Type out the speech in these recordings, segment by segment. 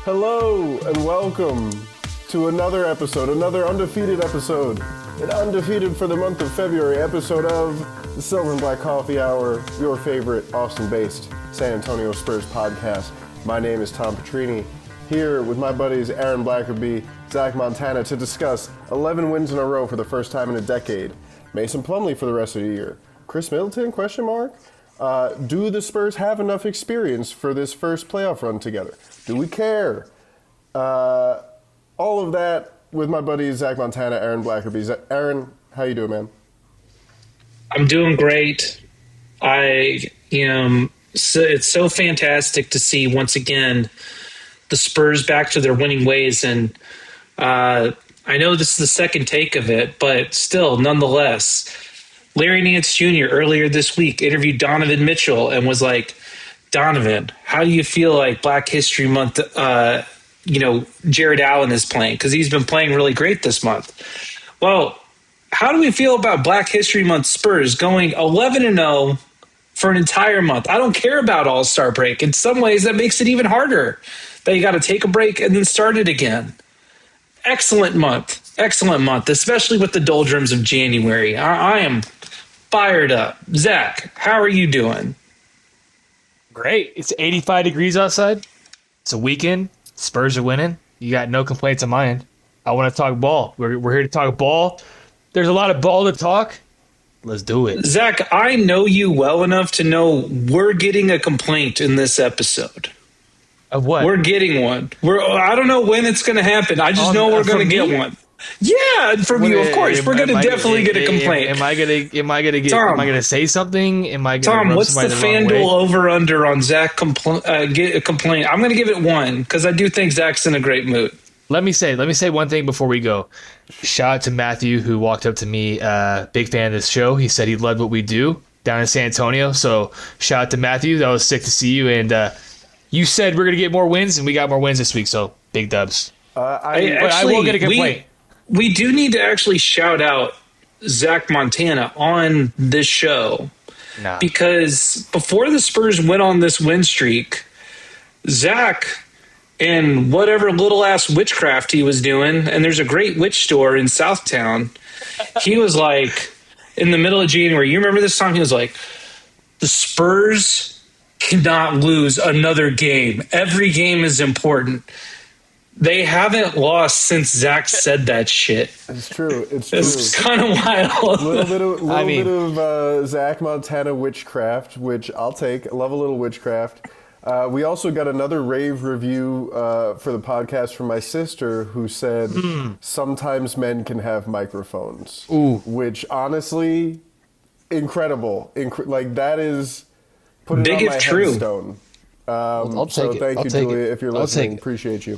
Hello and welcome to another episode, another undefeated episode, an undefeated for the month of February episode of the Silver and Black Coffee Hour, your favorite Austin-based San Antonio Spurs podcast. My name is Tom Petrini, here with my buddies Aaron Blackerby, Zach Montana to discuss 11 wins in a row for the first time in a decade, Mason Plumlee for the rest of the year, Khris Middleton, question mark? Do the Spurs have enough experience for this first playoff run together? Do we care? All of that with my buddies Zach Montana, Aaron Blackerby. Aaron, how you doing, man? I'm doing great. It's so fantastic to see once again the Spurs back to their winning ways, and I know this is the second take of it, but still, nonetheless, Larry Nance Jr. earlier this week interviewed Donovan Mitchell and was like, Donovan, how do you feel like Black History Month, Jared Allen is playing? Because he's been playing really great this month. Well, how do we feel about Black History Month Spurs going 11-0 for an entire month? I don't care about All-Star break. In some ways, that makes it even harder that you got to take a break and then start it again. Excellent month, especially with the doldrums of January. I am fired up. Zach, how are you doing? Great. It's 85 degrees outside. It's a weekend. Spurs are winning. You got no complaints on my end. I want to talk ball. We're here to talk ball. There's a lot of ball to talk. Let's do it. Zach, I know you well enough to know we're getting a complaint in this episode. Of what? We're getting one. I don't know when it's going to happen. I just know we're going to get one. Yeah, from you, of course. We're going to definitely get a complaint. Am I going to say something? Am I going Tom, what's the FanDuel over-under on Zach get a complaint? I'm going to give it 1 because I do think Zach's in a great mood. Let me say one thing before we go. Shout out to Matthew, who walked up to me, big fan of this show. He said he loved what we do down in San Antonio. So shout out to Matthew. That was sick to see you. And you said we're going to get more wins, and we got more wins this week. So big dubs. I will get a complaint. We do need to actually shout out Zach Montana on this show because before the Spurs went on this win streak, Zach and whatever little ass witchcraft he was doing, and there's a great witch store in Southtown, he was like, in the middle of January, you remember this time? He was like, the Spurs cannot lose another game. Every game is important. They haven't lost since Zach said that shit. It's true. It's kind of wild. A little bit of Zach Montana witchcraft, which I'll take. I love a little witchcraft. We also got another rave review for the podcast from my sister who said, sometimes men can have microphones. Ooh. Which, honestly, incredible. That is put it on my headstone. I'll take it. Thank you, Julia, if you're listening. Appreciate you.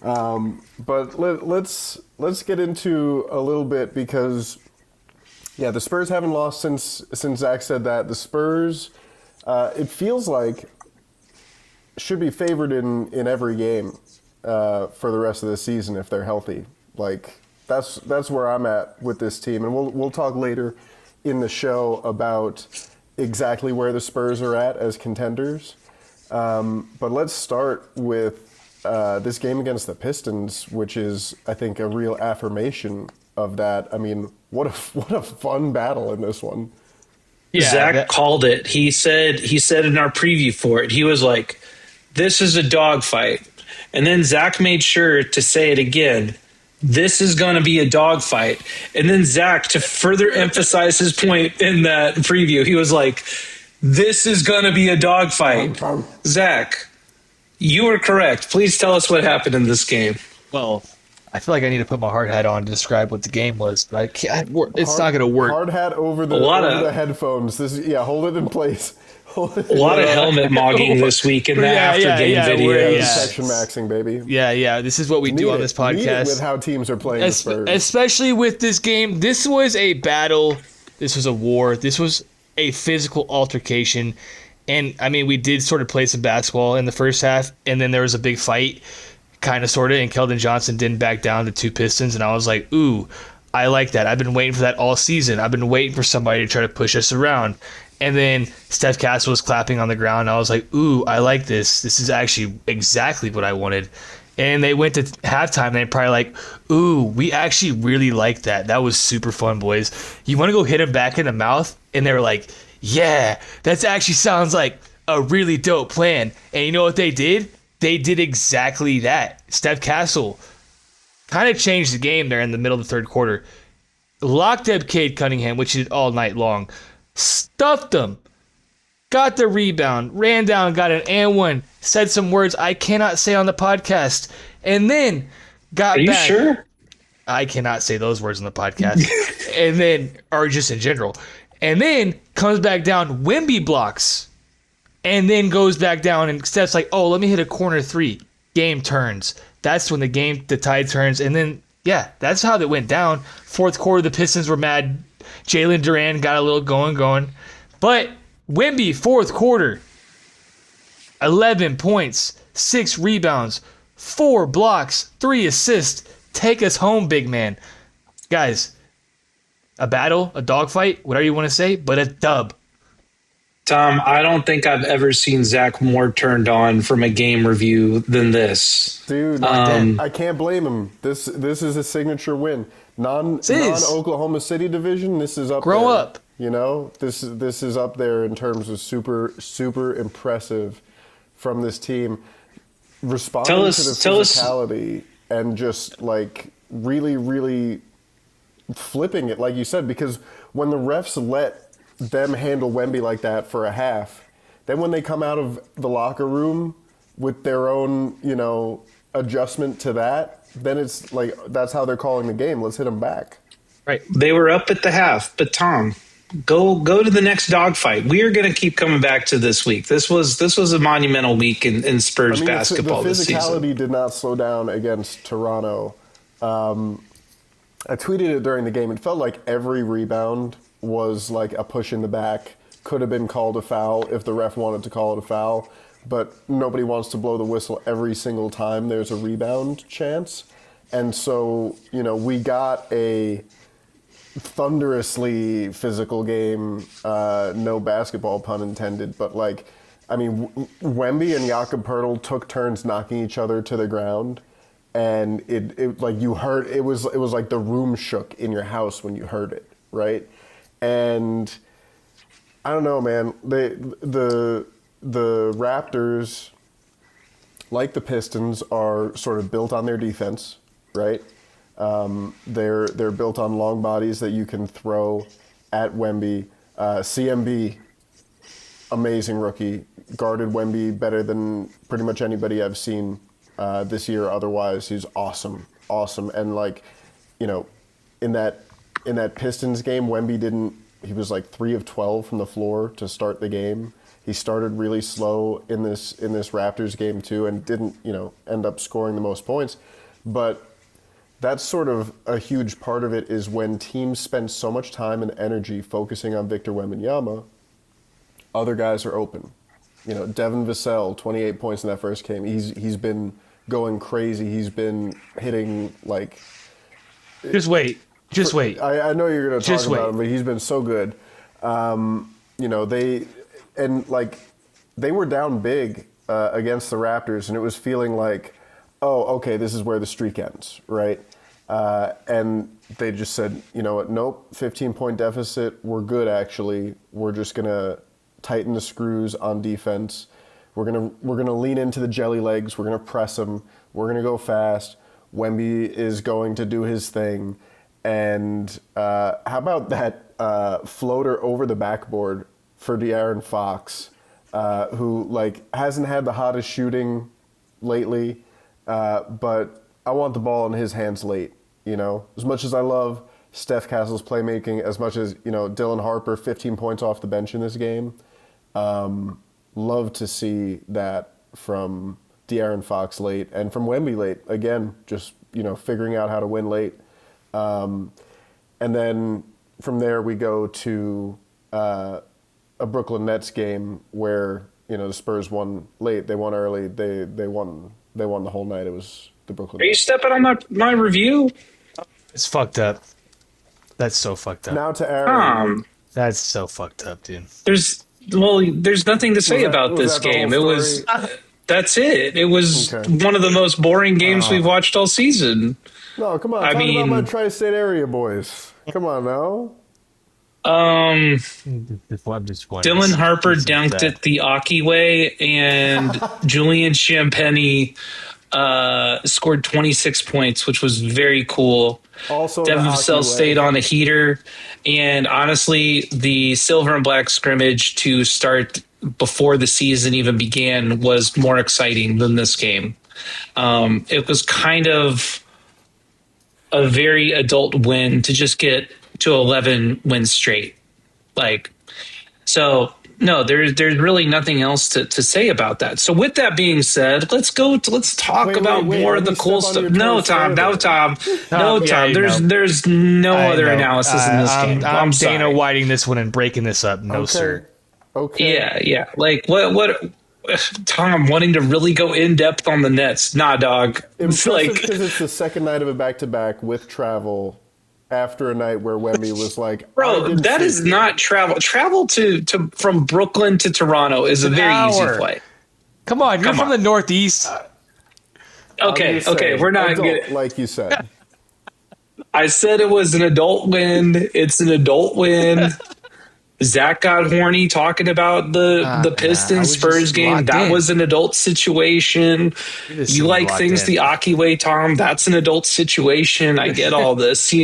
But let's get into a little bit because, the Spurs haven't lost since Zach said that. The Spurs, it feels like, should be favored in every game for the rest of the season if they're healthy. That's where I'm at with this team, and we'll talk later in the show about exactly where the Spurs are at as contenders. But let's start with this game against the Pistons, which is, I think, a real affirmation of that. I mean, what a fun battle in this one. Yeah, Zach called it. He said in our preview for it, he was like, this is a dogfight. And then Zach made sure to say it again. This is going to be a dogfight. And then Zach, to further emphasize his point in that preview, he was like, this is going to be a dogfight. Zach, you were correct. Please tell us what happened in this game. Well, I feel like I need to put my hard hat on to describe what the game was. But it's not going to work. Hard hat over the headphones. Hold it in place. A lot of helmet mogging this week in the after-game videos. Section maxing, baby. Yeah. This is what we do on this podcast. With how teams are playing the Spurs. Especially with this game. This was a battle. This was a war. This was a physical altercation. And, I mean, we did sort of play some basketball in the first half, and then there was a big fight, kind of, sort of, and Keldon Johnson didn't back down to 2 Pistons, and I was like, ooh, I like that. I've been waiting for that all season. I've been waiting for somebody to try to push us around. And then Steph Castle was clapping on the ground. I was like, ooh, I like this. This is actually exactly what I wanted. And they went to halftime, and they're probably like, ooh, we actually really like that. That was super fun, boys. You want to go hit him back in the mouth? And they were like, yeah, that actually sounds like a really dope plan. And you know what they did? They did exactly that. Steph Castle kind of changed the game there in the middle of the third quarter. Locked up Cade Cunningham, which he did all night long. Stuffed him. Got the rebound. Ran down, got an and one. Said some words I cannot say on the podcast. And then got back. Are you sure? I cannot say those words on the podcast. And then, or just in general. And then comes back down. Wemby blocks. And then goes back down and Steph's like, oh, let me hit a corner three. Game turns. That's when the tide turns. And then, yeah, that's how that went down. Fourth quarter, the Pistons were mad. Jalen Duran got a little going. But Wemby, fourth quarter, 11 points, 6 rebounds, 4 blocks, 3 assists. Take us home, big man. Guys, a battle, a dogfight, whatever you want to say, but a dub. Tom, I don't think I've ever seen Zach more turned on from a game review than this. Dude, I can't blame him. This is a signature win. Non-Oklahoma City division, this is up there. Grow up. You know, this is up there in terms of super, super impressive from this team. Responding to the physicality and just, like, really, really flipping it, like you said, because when the refs let them handle Wemby like that for a half, then when they come out of the locker room with their own, you know, adjustment to that, then it's like that's how they're calling the game. Let's hit them back. Right. They were up at the half, but Tom, go to the next dogfight. We are going to keep coming back to this week. This was a monumental week in Spurs basketball this season. The physicality did not slow down against Toronto. I tweeted it during the game. It felt like every rebound was like a push in the back. Could have been called a foul if the ref wanted to call it a foul. But nobody wants to blow the whistle every single time there's a rebound chance. And so, you know, we got a thunderously physical game, no basketball pun intended, but like, I mean, Wemby and Jakob Poeltl took turns knocking each other to the ground. And it like you heard, it was like the room shook in your house when you heard it, right? And I don't know, man, the Raptors, like the Pistons, are sort of built on their defense, right? They're built on long bodies that you can throw at Wemby. CMB, amazing rookie, guarded Wemby better than pretty much anybody I've seen this year. Otherwise, he's awesome, and like, you know, in that Pistons game, Wemby he was like 3 of 12 from the floor to start the game. He started really slow in this Raptors game too, and didn't, you know, end up scoring the most points. But that's sort of a huge part of it, is when teams spend so much time and energy focusing on Victor Wembanyama, other guys are open. You know, Devin Vassell, 28 points in that first game. He's been going crazy. He's been hitting like. Just wait. I know you're going to talk about him, but he's been so good. You know, they were down big against the Raptors, and it was feeling like, oh, okay, this is where the streak ends, right? And they just said, you know what, nope, 15-point deficit, we're good actually. We're just going to tighten the screws on defense. We're gonna lean into the jelly legs. We're going to press them. We're going to go fast. Wemby is going to do his thing. And how about that floater over the backboard for De'Aaron Fox, who like hasn't had the hottest shooting lately, but I want the ball in his hands late. You know, as much as I love Steph Castle's playmaking, as much as, you know, Dylan Harper, 15 points off the bench in this game, love to see that from De'Aaron Fox late, and from Wemby late. Again, just, you know, figuring out how to win late. And then from there we go to a Brooklyn Nets game where, you know, the Spurs won late. They won early. They won the whole night. It was the Brooklyn Nets. Are you stepping on my review? It's fucked up. That's so fucked up. Now to Aaron. That's so fucked up, dude. There's nothing to say about this game. It was that's it. It was one of the most boring games we've watched all season. No, come on. Talk about my tri-state area boys. Come on now. Dylan Harper dunked it the Aki way, and Julian Champagnie scored 26 points, which was very cool. Also, Devin Vassell stayed on a heater, and honestly, the silver and black scrimmage to start before the season even began was more exciting than this game. It was kind of a very adult win to just get to 11 wins straight. No, there's really nothing else to say about that. So with that being said, let's talk about more of the cool stuff. No, Tom. There's no other analysis in this game. I'm sorry. Dana Whiting this one and breaking this up. No, sir. Okay. Yeah. Like what? Tom wanting to really go in depth on the Nets. Nah, dog. It's like because it's the second night of a back-to-back with travel. After a night where Wemby was like, bro, that is not travel. Travel to from Brooklyn to Toronto is a very easy flight. Come on, you're from the Northeast. Okay, we're not good. Like you said. I said it was an adult win. It's an adult win. Zach got horny talking about the Pistons Spurs game. That was an adult situation. You like things the Aki way, Tom. That's an adult situation. I get all this,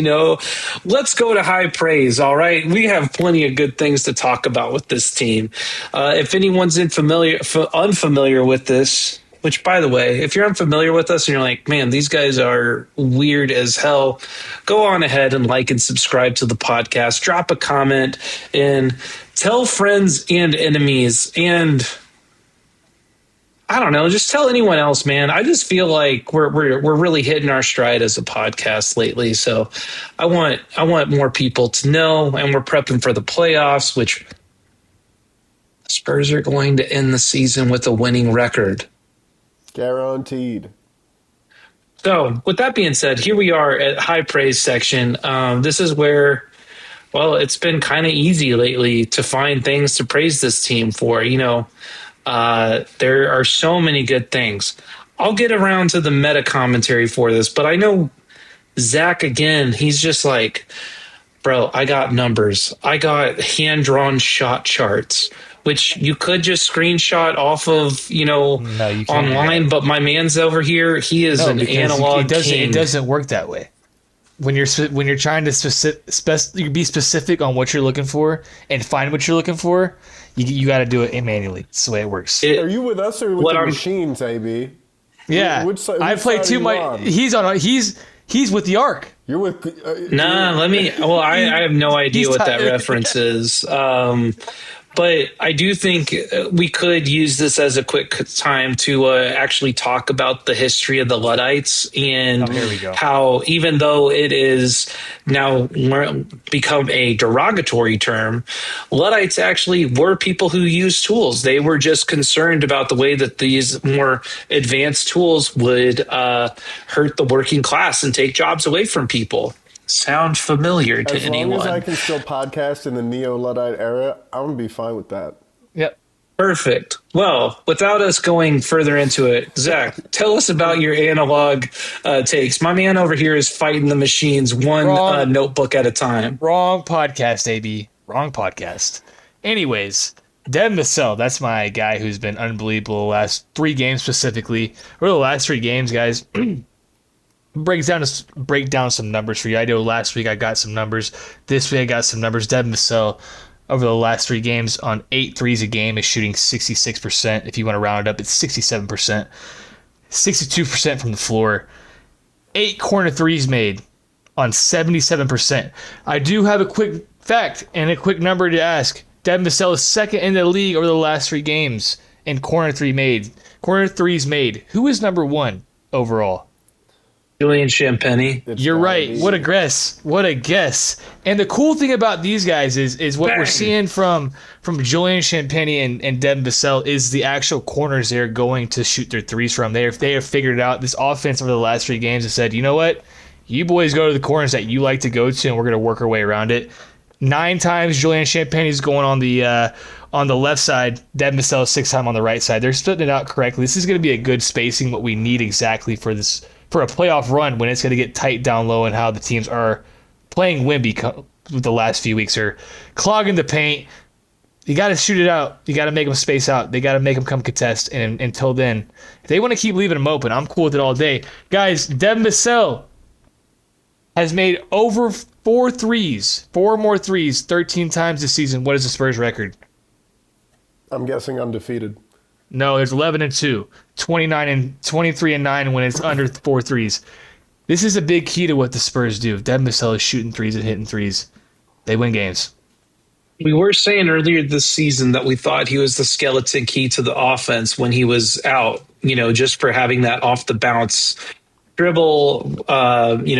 Let's go to high praise, all right? We have plenty of good things to talk about with this team. If anyone's unfamiliar with this, which, by the way, if you're unfamiliar with us and you're like, man, these guys are weird as hell, go on ahead and like and subscribe to the podcast. Drop a comment and tell friends and enemies. And I don't know, just tell anyone else, man. I just feel like we're really hitting our stride as a podcast lately. So I want more people to know, and we're prepping for the playoffs, which the Spurs are going to end the season with a winning record. Guaranteed. So, with that being said, here we are at high praise section. This is where, it's been kind of easy lately to find things to praise this team for. There are so many good things. I'll get around to the meta commentary for this, but I know Zach, again, he's just like, bro, I got numbers. I got hand-drawn shot charts, which you could just screenshot off of, online. But my man's over here. He is an analog king. It doesn't work that way. When you're trying to be specific on what you're looking for and find what you're looking for, you got to do it manually. That's the way it works. Are you with us or with the machines, AB? Yeah, I play too much. He's with the Ark. You're with. I have no idea what that reference is. But I do think we could use this as a quick time to actually talk about the history of the Luddites and how, even though it is now become a derogatory term, Luddites actually were people who used tools. They were just concerned about the way that these more advanced tools would hurt the working class and take jobs away from people. Sound familiar to anyone? As long as I can still podcast in the neo-Luddite era, I'm going to be fine with that. Yep. Perfect. Well, without us going further into it, Zach, tell us about your analog takes. My man over here is fighting the machines one notebook at a time. Wrong podcast, AB. Wrong podcast. Anyways, Devin Vassell, that's my guy who's been unbelievable the last 3 games specifically. Or the last 3 games, guys. Break down some numbers for you. I know last week I got some numbers. This week I got some numbers. Devin Vassell, over the last 3 games, on 8 threes a game, is shooting 66%. If you want to round it up, it's 67%. 62% from the floor. 8 corner threes made on 77%. I do have a quick fact and a quick number to ask. Devin Vassell is second in the league over the last 3 games in corner threes made. Who is number 1 overall? Julian Champagnie. You're right. What a guess. And the cool thing about these guys is what we're seeing from Julian Champagnie and Devin Vassell is the actual corners they're going to shoot their threes from. They have figured it out. This offense over the last 3 games has said, you know what? You boys go to the corners that you like to go to, and we're going to work our way around it. 9 times Julian Champagnie is going on the left side. Devin Vassell is 6 times on the right side. They're splitting it out correctly. This is going to be a good spacing, what we need exactly for this, for a playoff run when it's going to get tight down low, and how the teams are playing Wemby the last few weeks are clogging the paint. You got to shoot it out. You got to make them space out. They got to make them come contest. And until then, if they want to keep leaving them open, I'm cool with it all day. Guys, Devin Vassell has made over 4 more threes, 13 times this season. What is the Spurs record? I'm guessing undefeated. No, it's 11-2, 23-9 when it's under 4 threes. This is a big key to what the Spurs do. If Devin Vassell is shooting threes and hitting threes, they win games. We were saying earlier this season that we thought he was the skeleton key to the offense when he was out, just for having that off the bounce dribble,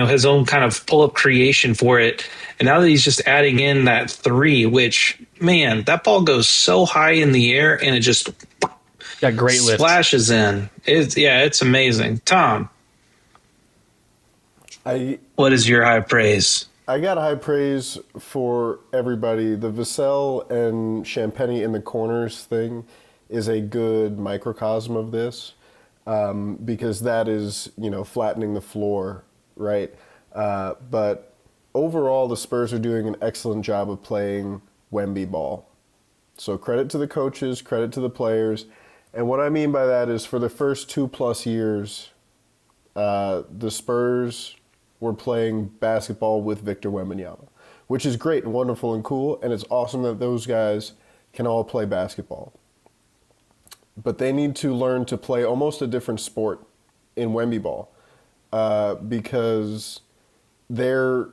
his own kind of pull up creation for it. And now that he's just adding in that 3, which, man, that ball goes so high in the air and it just got great lift. Splashes in. It's amazing. Tom, what is your high praise? I got high praise for everybody. The Vassell and Champagnie in the corners thing is a good microcosm of this, because that is, flattening the floor, right? But overall, the Spurs are doing an excellent job of playing Wemby ball. So credit to the coaches, credit to the players. And what I mean by that is for the first 2+ years, the Spurs were playing basketball with Victor Wembanyama, which is great and wonderful and cool, and it's awesome that those guys can all play basketball. But they need to learn to play almost a different sport in Wemby ball, because to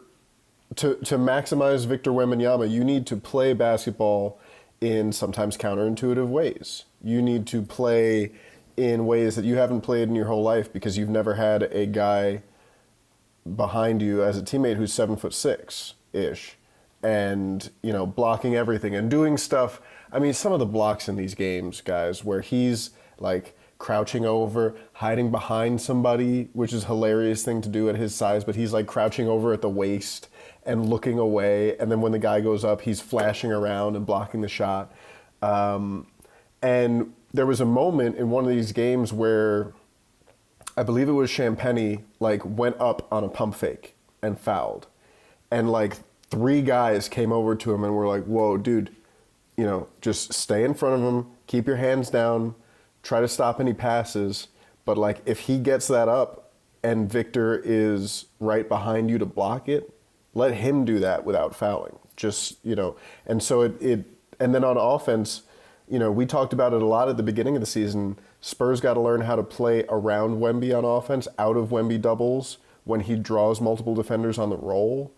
maximize Victor Wembanyama, you need to play basketball in sometimes counterintuitive ways. You need to play in ways that you haven't played in your whole life because you've never had a guy behind you as a teammate who's 7'6" and blocking everything and doing stuff. I mean, some of the blocks in these games, guys, where he's like crouching over, hiding behind somebody, which is a hilarious thing to do at his size, but he's like crouching over at the waist and looking away, and then when the guy goes up, he's flashing around and blocking the shot. And there was a moment in one of these games where I believe it was Champagnie went up on a pump fake and fouled. And 3 guys came over to him and were like, whoa, dude, just stay in front of him, keep your hands down, try to stop any passes. But if he gets that up and Victor is right behind you to block it, let him do that without fouling. And so and then on offense, we talked about it a lot at the beginning of the season. Spurs got to learn how to play around Wemby on offense, out of Wemby doubles when he draws multiple defenders on the roll,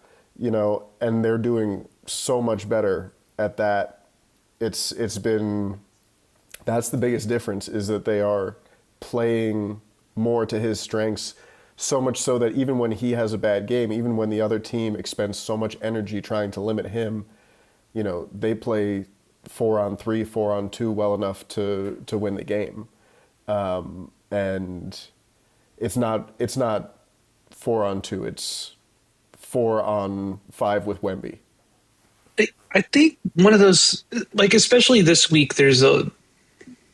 and they're doing so much better at that. That's the biggest difference, is that they are playing more to his strengths, so much so that even when he has a bad game, even when the other team expends so much energy trying to limit him, they play 4-on-3, 4-on-2 well enough to win the game. And it's not 4-on-2, it's 4-on-5 with Wemby. I think one of those, especially this week, the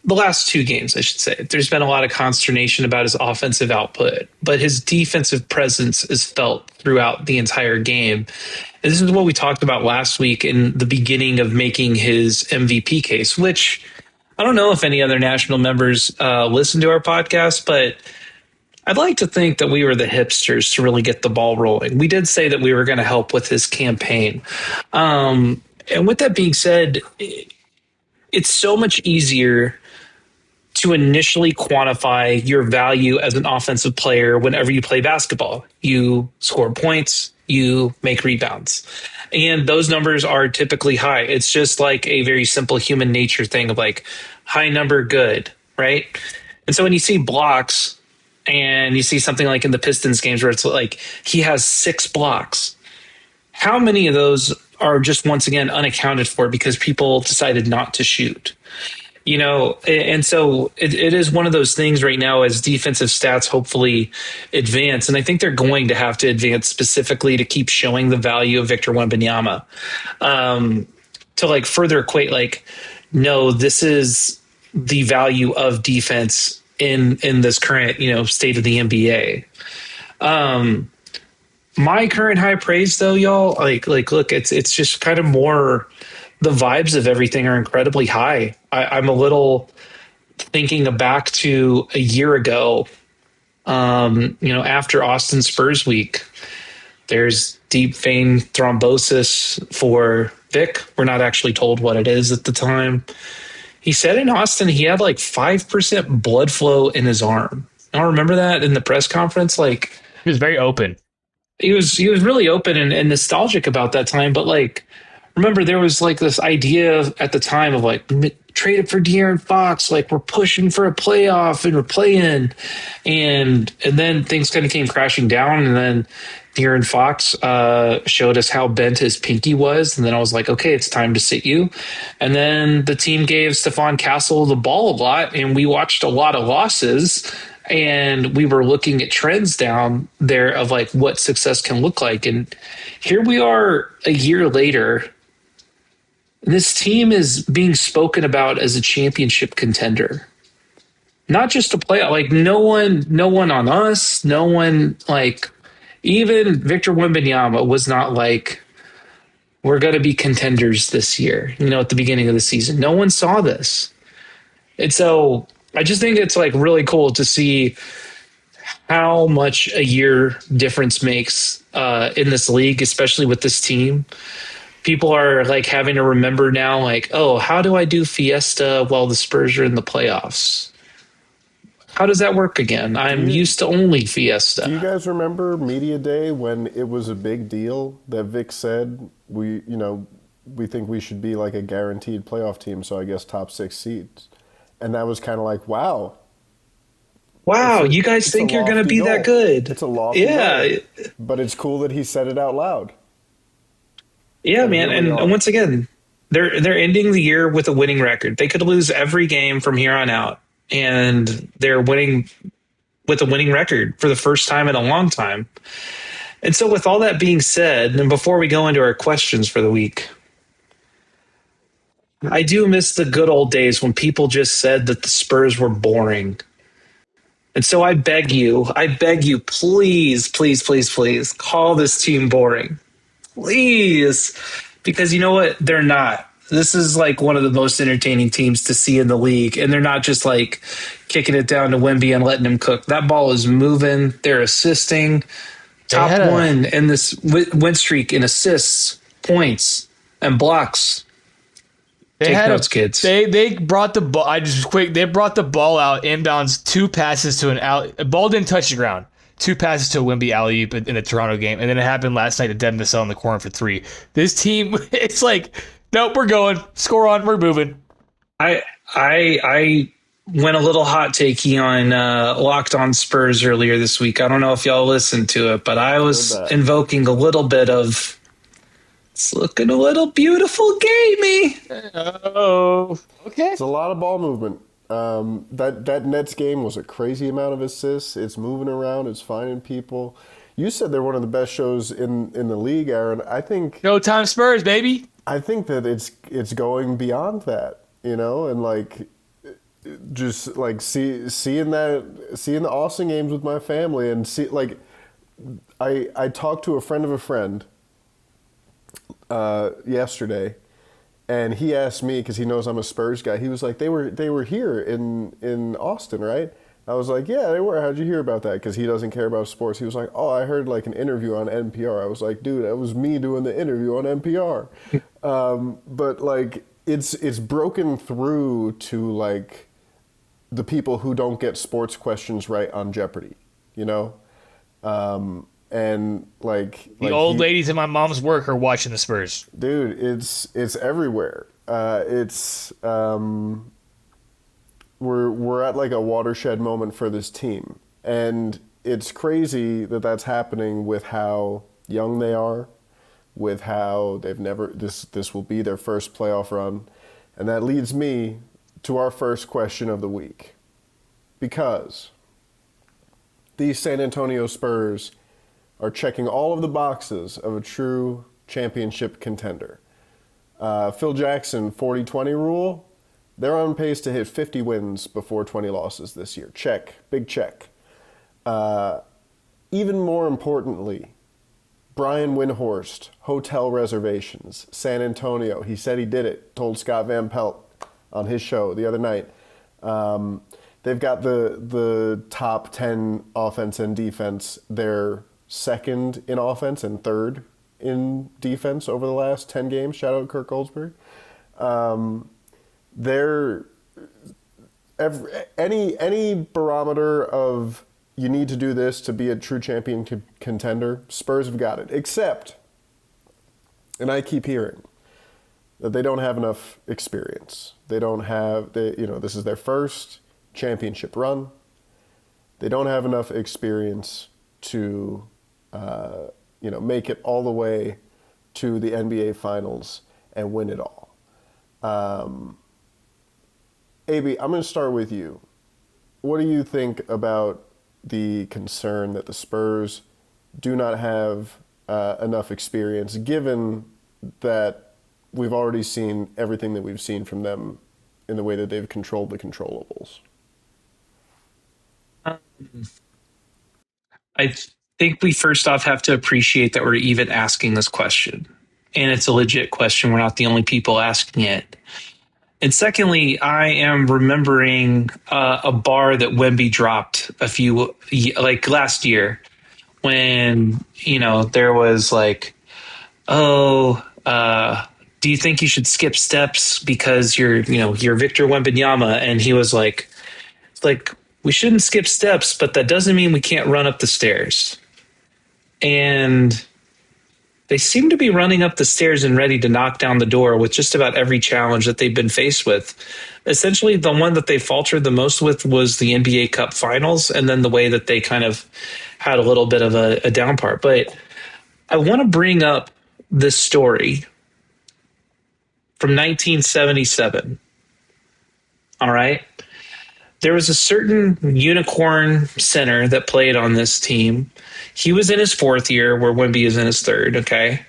last 2 games, I should say, there's been a lot of consternation about his offensive output, but his defensive presence is felt throughout the entire game. And this is what we talked about last week in the beginning of making his MVP case, which I don't know if any other national members listen to our podcast, but I'd like to think that we were the hipsters to really get the ball rolling. We did say that we were going to help with his campaign. And with that being said, it's so much easier to initially quantify your value as an offensive player whenever you play basketball. You score points, you make rebounds. And those numbers are typically high. It's just like a very simple human nature thing of high number, good, right? And so when you see blocks and you see something like in the Pistons games where it's he has 6 blocks, how many of those are just once again unaccounted for because people decided not to shoot? And so it is one of those things right now as defensive stats hopefully advance. And I think they're going to have to advance specifically to keep showing the value of Victor Wembanyama. To like further equate, like, no, this is the value of defense in this current, state of the NBA. My current high praise though, y'all, like look, it's just kind of more the vibes of everything are incredibly high. I'm a little thinking back to a year ago, after Austin Spurs week, there's deep vein thrombosis for Vic. We're not actually told what it is at the time. He said in Austin he had like 5% blood flow in his arm. I remember that in the press conference. Like, He was very open. he was really open and nostalgic about that time. But like, remember there was like this idea at the time of like trade it for De'Aaron Fox, like we're pushing for a playoff and we're playing, and then things kind of came crashing down, and then De'Aaron Fox showed us how bent his pinky was, and then I was like, okay, it's time to sit you. And then the team gave Stephon Castle the ball a lot, and we watched a lot of losses, and we were looking at trends down there of like what success can look like. And here we are a year later. This team is being spoken about as a championship contender. Not just a playoff. Like no one on us, no one, like even Victor Wembanyama was not like, we're going to be contenders this year, at the beginning of the season. No one saw this. And so I just think it's like really cool to see how much a year difference makes in this league, especially with this team. People are like having to remember now, like, oh, how do I do Fiesta while the Spurs are in the playoffs? How does that work again? I'm used to only Fiesta. Do you guys remember Media Day when it was a big deal that Vic said we think we should be like a guaranteed playoff team, so I guess top 6 seeds. And that was kind of like, wow. Wow, you guys think you're going to be that good. It's a lofty goal. But it's cool that he said it out loud. Yeah, man. And once again, they're ending the year with a winning record. They could lose every game from here on out, and they're winning with a winning record for the first time in a long time. And so with all that being said, and before we go into our questions for the week, I do miss the good old days when people just said that the Spurs were boring. And so I beg you, please, please, please, please call this team boring. Please. Because you know what? They're not. This is like one of the most entertaining teams to see in the league. And they're not just like kicking it down to Wemby and letting him cook. That ball is moving. They're assisting. Top one in this win streak in assists, points, and blocks. Take notes, kids. They brought the ball. They brought the ball out inbounds. 2 passes to an alley. The ball didn't touch the ground. 2 passes to a Wemby alley-oop in the Toronto game, and then it happened last night to Devin Vassell in the corner for 3. This team, it's like, nope, we're going. Score on, we're moving. I went a little hot takey on Locked On Spurs earlier this week. I don't know if y'all listened to it, but I was invoking a little bit of, it's looking a little beautiful gamey. Oh, okay. It's a lot of ball movement. That Nets game was a crazy amount of assists. It's moving around. It's finding people. You said they're one of the best shows in the league, Aaron. I think Showtime Spurs, baby. I think that it's going beyond that, and like just like seeing the Austin games with my family and see like I talked to a friend of a friend yesterday. And he asked me, because he knows I'm a Spurs guy, he was like, they were here in Austin, right? I was like, yeah, they were. How'd you hear about that? Because he doesn't care about sports. He was like, oh, I heard like an interview on NPR. I was like, dude, that was me doing the interview on NPR. But like, it's broken through to like the people who don't get sports questions right on Jeopardy, And like the old ladies in my mom's work are watching the Spurs. Dude, it's everywhere. We're at like a watershed moment for this team, and it's crazy that that's happening with how young they are, with how they've never this will be their first playoff run, and that leads me to our first question of the week, because these San Antonio Spurs are checking all of the boxes of a true championship contender. Phil Jackson, 40-20 rule, they're on pace to hit 50 wins before 20 losses this year. Check. Big check. Even more importantly, Brian Windhorst, hotel reservations, San Antonio. He said he did it, told Scott Van Pelt on his show the other night. They've got the top 10 offense and defense. They're second in offense and third in defense over the last 10 games. Shout out Kirk Goldsberry. Any barometer of you need to do this to be a true champion contender, Spurs have got it. Except, and I keep hearing that they don't have enough experience. This is their first championship run. They don't have enough experience to make it all the way to the NBA Finals and win it all. AB, I'm going to start with you. What do you think about the concern that the Spurs do not have enough experience, given that we've already seen everything that we've seen from them in the way that they've controlled the controllables? I think we first off have to appreciate that we're even asking this question. And it's a legit question. We're not the only people asking it. And secondly, I am remembering a bar that Wemby dropped last year when, there was do you think you should skip steps because you're Victor Wembanyama? And he was like, we shouldn't skip steps, but that doesn't mean we can't run up the stairs. And they seem to be running up the stairs and ready to knock down the door with just about every challenge that they've been faced with. Essentially, the one that they faltered the most with was the NBA Cup Finals, and then the way that they kind of had a little bit of a down part. But I want to bring up this story from 1977. All right? There was a certain unicorn center that played on this team. He was in his fourth year, where Wemby is in his third, okay?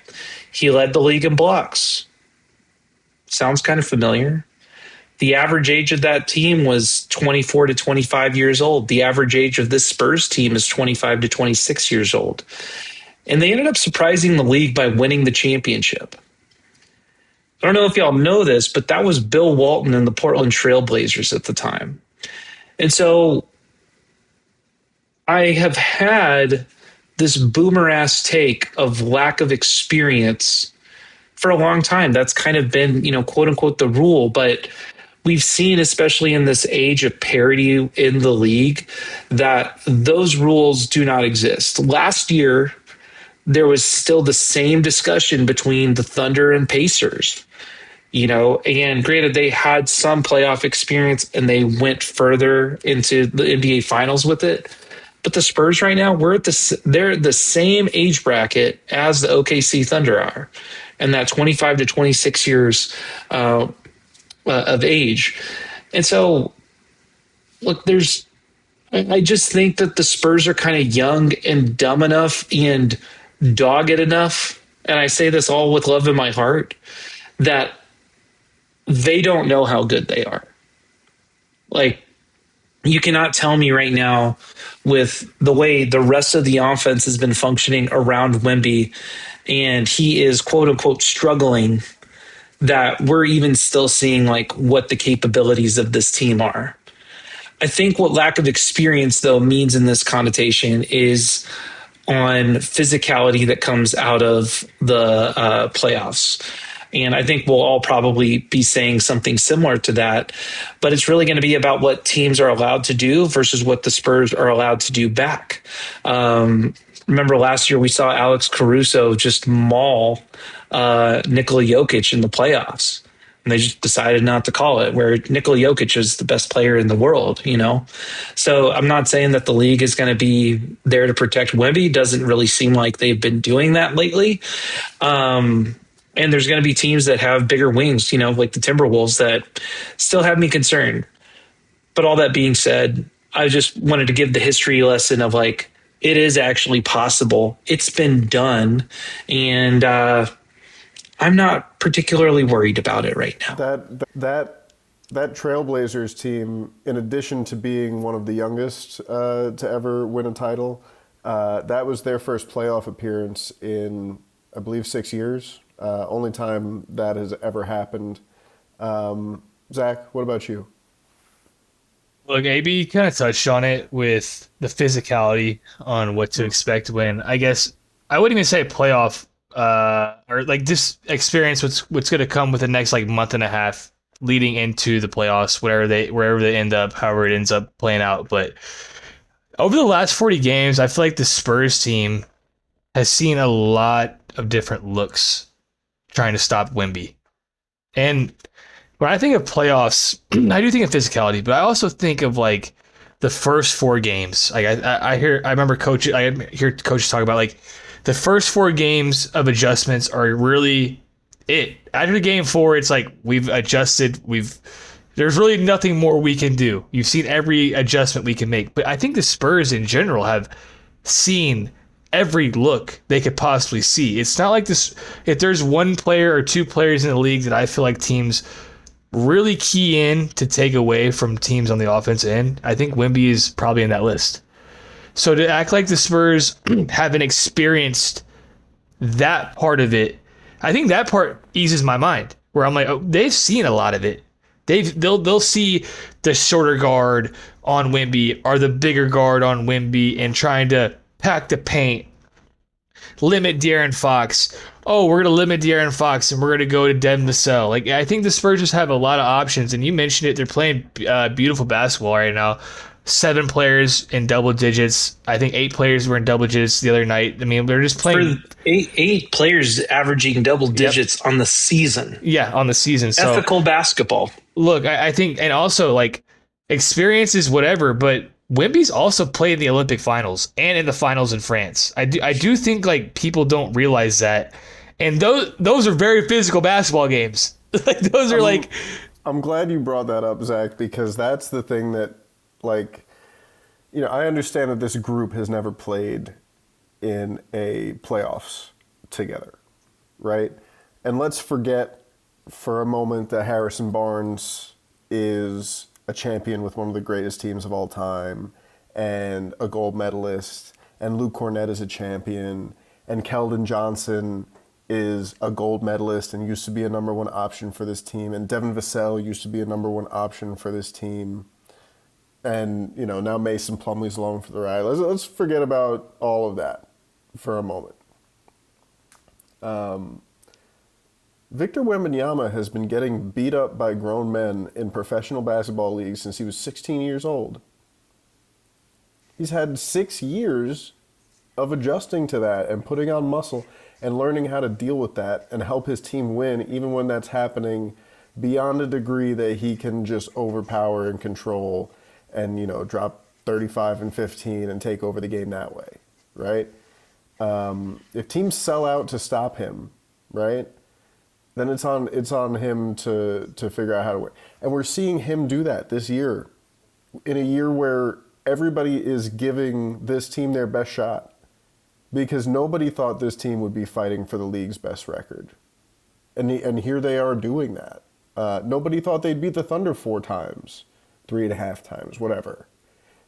He led the league in blocks. Sounds kind of familiar. The average age of that team was 24 to 25 years old. The average age of this Spurs team is 25 to 26 years old. And they ended up surprising the league by winning the championship. I don't know if y'all know this, but that was Bill Walton and the Portland Trail Blazers at the time. And so I have had this boomer-ass take of lack of experience for a long time. That's kind of been, quote-unquote, the rule. But we've seen, especially in this age of parity in the league, that those rules do not exist. Last year, there was still the same discussion between the Thunder and Pacers. And granted, they had some playoff experience and they went further into the NBA Finals with it. But the Spurs right now, they're the same age bracket as the OKC Thunder are, and that 25 to 26 years of age. And so, look, I just think that the Spurs are kind of young and dumb enough and dogged enough, and I say this all with love in my heart, that they don't know how good they are. You cannot tell me right now, with the way the rest of the offense has been functioning around Wemby, and he is quote unquote struggling, that we're even still seeing what the capabilities of this team are. I think what lack of experience though means in this connotation is on physicality that comes out of the playoffs. And I think we'll all probably be saying something similar to that. But it's really going to be about what teams are allowed to do versus what the Spurs are allowed to do back. Remember last year we saw Alex Caruso just maul Nikola Jokic in the playoffs. And they just decided not to call it, where Nikola Jokic is the best player in the world, So I'm not saying that the league is going to be there to protect Wemby. Doesn't really seem like they've been doing that lately. And there's going to be teams that have bigger wings, like the Timberwolves, that still have me concerned. But all that being said, I just wanted to give the history lesson of like, it is actually possible. It's been done. And I'm not particularly worried about it right now. That Trailblazers team, in addition to being one of the youngest to ever win a title, that was their first playoff appearance in, I believe, 6 years. Only time that has ever happened. Zach, what about you? Look, AB kind of touched on it with the physicality on what to expect when, I guess, I wouldn't even say playoff or like just experience what's going to come with the next like month and a half leading into the playoffs, wherever they end up, however it ends up playing out. But over the last 40 games, I feel like the Spurs team has seen a lot of different looks trying to stop Wemby. And when I think of playoffs, I do think of physicality, but I also think of like the first 4 games. Like I remember I hear coaches talk about like the first 4 games of adjustments are really it. After game 4, it's like we've adjusted. There's really nothing more we can do. You've seen every adjustment we can make, but I think the Spurs in general have seen every look they could possibly see. It's not like this. If there's one player or 2 players in the league that I feel like teams really key in to take away from teams on the offensive end, I think Wemby is probably in that list. So to act like the Spurs haven't experienced that part of it, I think that part eases my mind. Where I'm like, oh, they've seen a lot of it. They'll see the shorter guard on Wemby or the bigger guard on Wemby and trying to pack the paint, limit De'Aaron Fox. Oh, we're going to limit De'Aaron Fox and we're going to go to Devin Vassell. Like, I think the Spurs just have a lot of options, and you mentioned it. They're playing beautiful basketball right now. 7 players in double digits. I think 8 players were in double digits the other night. I mean, they're just playing. For eight players averaging double digits on the season. Yeah, on the season. Ethical basketball. Look, I think, and also like experience is whatever, but Wemby's also played in the Olympic finals and in the finals in France. I do think like people don't realize that. And those are very physical basketball games. Like those are like. I'm glad you brought that up, Zach, because that's the thing that, like, I understand that this group has never played in a playoffs together, right? And let's forget for a moment that Harrison Barnes is a champion with one of the greatest teams of all time and a gold medalist, and Luke Cornett is a champion, and Keldon Johnson is a gold medalist and used to be a number 1 option for this team, and Devin Vassell used to be a number 1 option for this team. And, now Mason Plumlee's along for the ride. Let's forget about all of that for a moment. Victor Wembanyama has been getting beat up by grown men in professional basketball leagues since he was 16 years old. He's had 6 years of adjusting to that and putting on muscle and learning how to deal with that and help his team win, even when that's happening beyond a degree that he can just overpower and control and, drop 35 and 15 and take over the game that way, right? If teams sell out to stop him, right, then it's on him to figure out how to win. And we're seeing him do that this year, in a year where everybody is giving this team their best shot, because nobody thought this team would be fighting for the league's best record. And here they are doing that. Nobody thought they'd beat the Thunder 4 times. 3.5 times, whatever.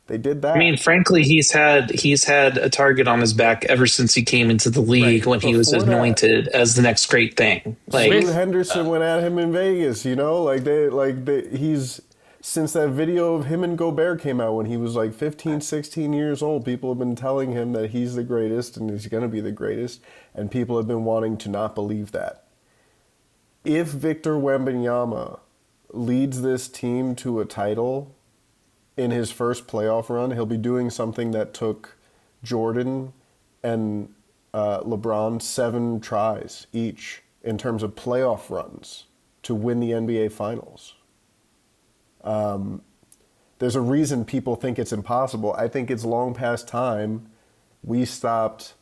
They did that. I mean, frankly, he's had a target on his back ever since he came into the league, when he was anointed as the next great thing. Like Henderson went at him in Vegas, he's, since that video of him and Gobert came out when he was like 15, 16 years old, people have been telling him that he's the greatest and he's going to be the greatest, and people have been wanting to not believe that. If Victor Wembanyama leads this team to a title in his first playoff run, he'll be doing something that took Jordan and LeBron 7 tries each in terms of playoff runs to win the NBA Finals. There's a reason people think it's impossible. I think it's long past time we stopped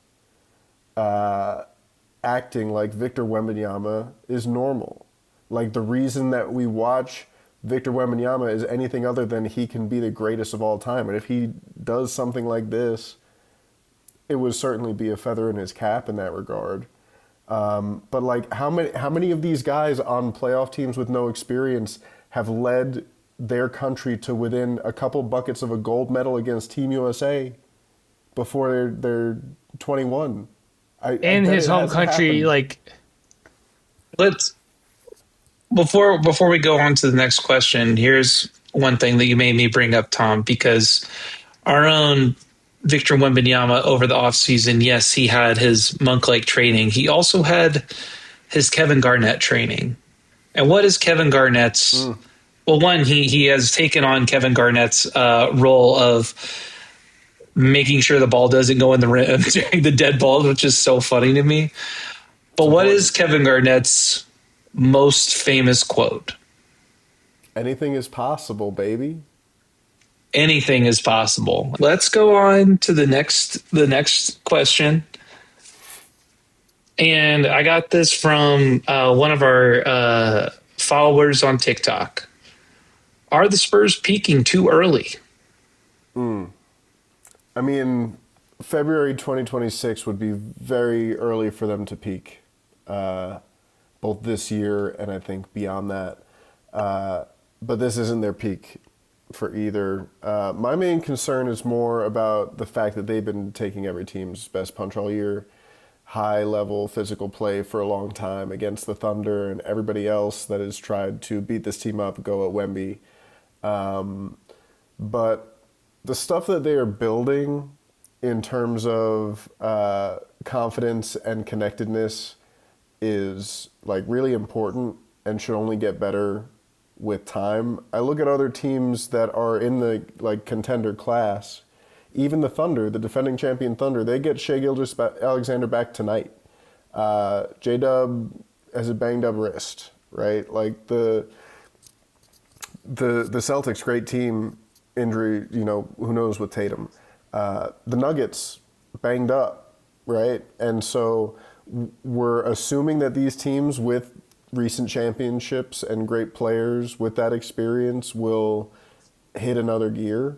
acting like Victor Wembanyama is normal. Like, the reason that we watch Victor Wembanyama is anything other than he can be the greatest of all time. And if he does something like this, it would certainly be a feather in his cap in that regard. But like, how many of these guys on playoff teams with no experience have led their country to within a couple buckets of a gold medal against Team USA before they're 21? In his home country, like. Let's before we go on to the next question. Here's one thing that you made me bring up, Tom, because our own Victor Wembanyama over the offseason, yes, he had his monk-like training. He also had his Kevin Garnett training. And what is Kevin Garnett's? Well, one, he has taken on Kevin Garnett's role of making sure the ball doesn't go in the rim during the dead ball, which is so funny to me. But what is Kevin Garnett's most famous quote? Anything is possible, baby. Anything is possible. Let's go on to the next question. And I got this from one of our followers on TikTok. Are the Spurs peaking too early? I mean, February 2026 would be very early for them to peak, both this year and I think beyond that. But this isn't their peak for either. My main concern is more about the fact that they've been taking every team's best punch all year, high-level physical play for a long time against the Thunder and everybody else that has tried to beat this team up, go at Wemby. But the stuff that they are building in terms of confidence and connectedness is like really important and should only get better with time. I look at other teams that are in the like contender class, even the Thunder, the defending champion Thunder, they get Shai Gilgeous-Alexander back tonight. J-Dub has a banged up wrist, right? Like the Celtics, great team, injury, who knows with Tatum. The Nuggets banged up, right? And so we're assuming that these teams with recent championships and great players with that experience will hit another gear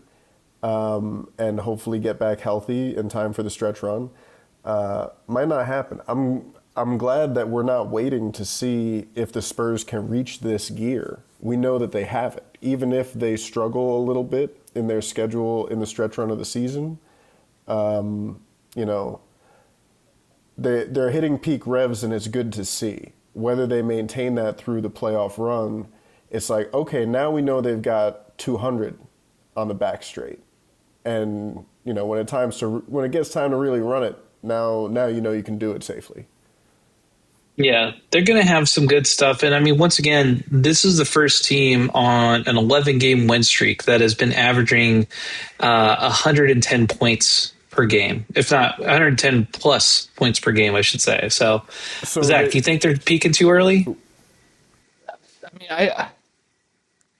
and hopefully get back healthy in time for the stretch run. Might not happen. I'm glad that we're not waiting to see if the Spurs can reach this gear. We know that they have it. Even if they struggle a little bit in their schedule in the stretch run of the season, they're hitting peak revs, and it's good to see. Whether they maintain that through the playoff run, it's like, okay, now we know they've got 200 on the back straight. And, when it gets time to really run it, now you can do it safely. Yeah, they're going to have some good stuff. And I mean, once again, this is the first team on an 11-game win streak that has been averaging 110 points per game, if not 110 plus points per game, I should say. So Zach, do you think they're peaking too early? I mean,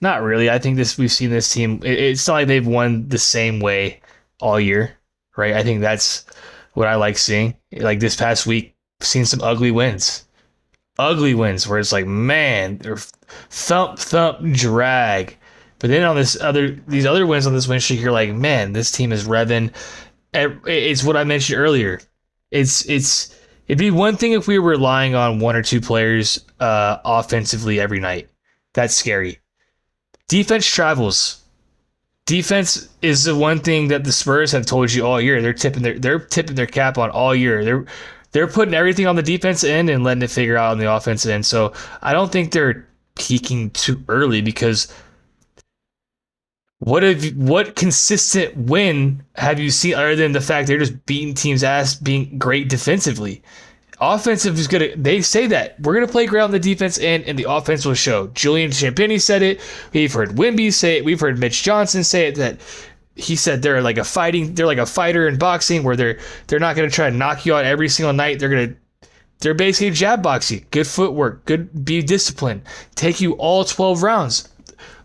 not really. I think we've seen this team. It's not like they've won the same way all year, right? I think that's what I like seeing. Like this past week, seen some ugly wins where it's like, man, they're thump drag. But then on these other wins on this win streak, you're like, man, this team is revving. It's what I mentioned earlier. It'd be one thing if we were relying on one or two players offensively every night. That's scary. Defense travels. Defense is the one thing that the Spurs have told you all year. They're tipping their cap on all year. They're putting everything on the defense end and letting it figure out on the offensive end. So I don't think they're peaking too early, because what consistent win have you seen other than the fact they're just beating teams' ass, being great defensively? Offensive is gonna. They say that we're gonna play great on the defense end, and the offense will show. Julian Champagnie said it. We've heard Wemby say it. We've heard Mitch Johnson say it. That he said they're like a fighter in boxing, where they're not gonna try to knock you out every single night. They're basically jab boxing. Good footwork. Be disciplined. Take you all 12 rounds.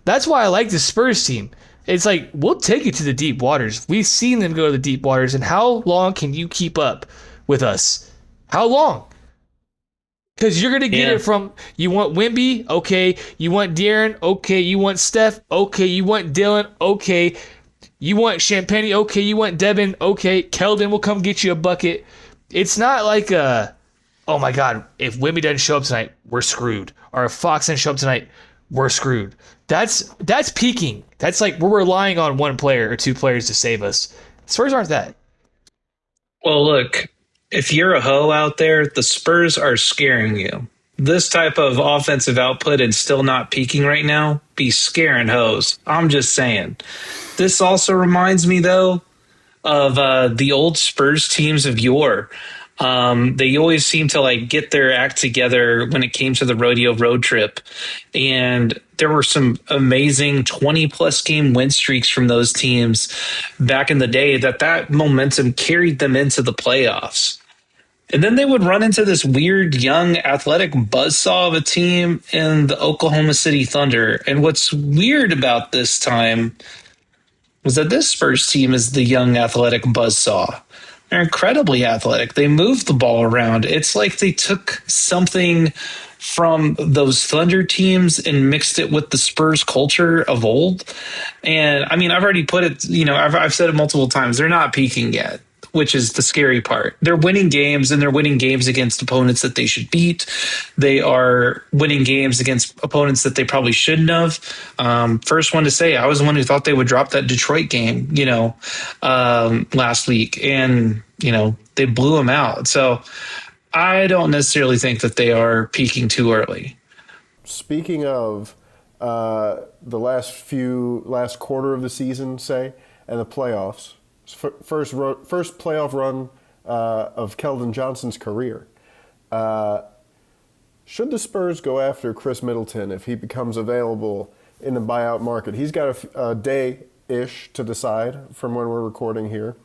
That's why I like the Spurs team. It's like, we'll take you to the deep waters. We've seen them go to the deep waters, and how long can you keep up with us? How long? Because you're going to get it from, you want Wemby, okay. You want De'Aaron, okay. You want Steph, okay. You want Dylan, okay. You want Champagnie, okay. You want Devin, okay. Keldon will come get you a bucket. It's not like oh my God, if Wemby doesn't show up tonight, we're screwed. Or if Fox doesn't show up tonight, we're screwed. That's peaking. That's like we're relying on one player or two players to save us. Spurs aren't that. Well, look, if you're a hoe out there, the Spurs are scaring you. This type of offensive output and still not peaking right now, be scaring hoes. I'm just saying. This also reminds me, though, of the old Spurs teams of yore. They always seem to like get their act together when it came to the rodeo road trip. And there were some amazing 20-plus game win streaks from those teams back in the day that momentum carried them into the playoffs. And then they would run into this weird, young, athletic buzzsaw of a team in the Oklahoma City Thunder. And what's weird about this time was that this Spurs team is the young, athletic buzzsaw. They're incredibly athletic. They move the ball around. It's like they took something from those Thunder teams and mixed it with the Spurs culture of old. And I mean, I've already put it, I've said it multiple times. They're not peaking yet, which is the scary part. They're winning games, and they're winning games against opponents that they should beat. They are winning games against opponents that they probably shouldn't have. First one to say, I was the one who thought they would drop that Detroit game, last week, and, they blew them out. So I don't necessarily think that they are peaking too early. Speaking of the last quarter of the season, say, and the playoffs, first playoff run of Keldon Johnson's career. Should the Spurs go after Khris Middleton if he becomes available in the buyout market? He's got a day-ish to decide from when we're recording here.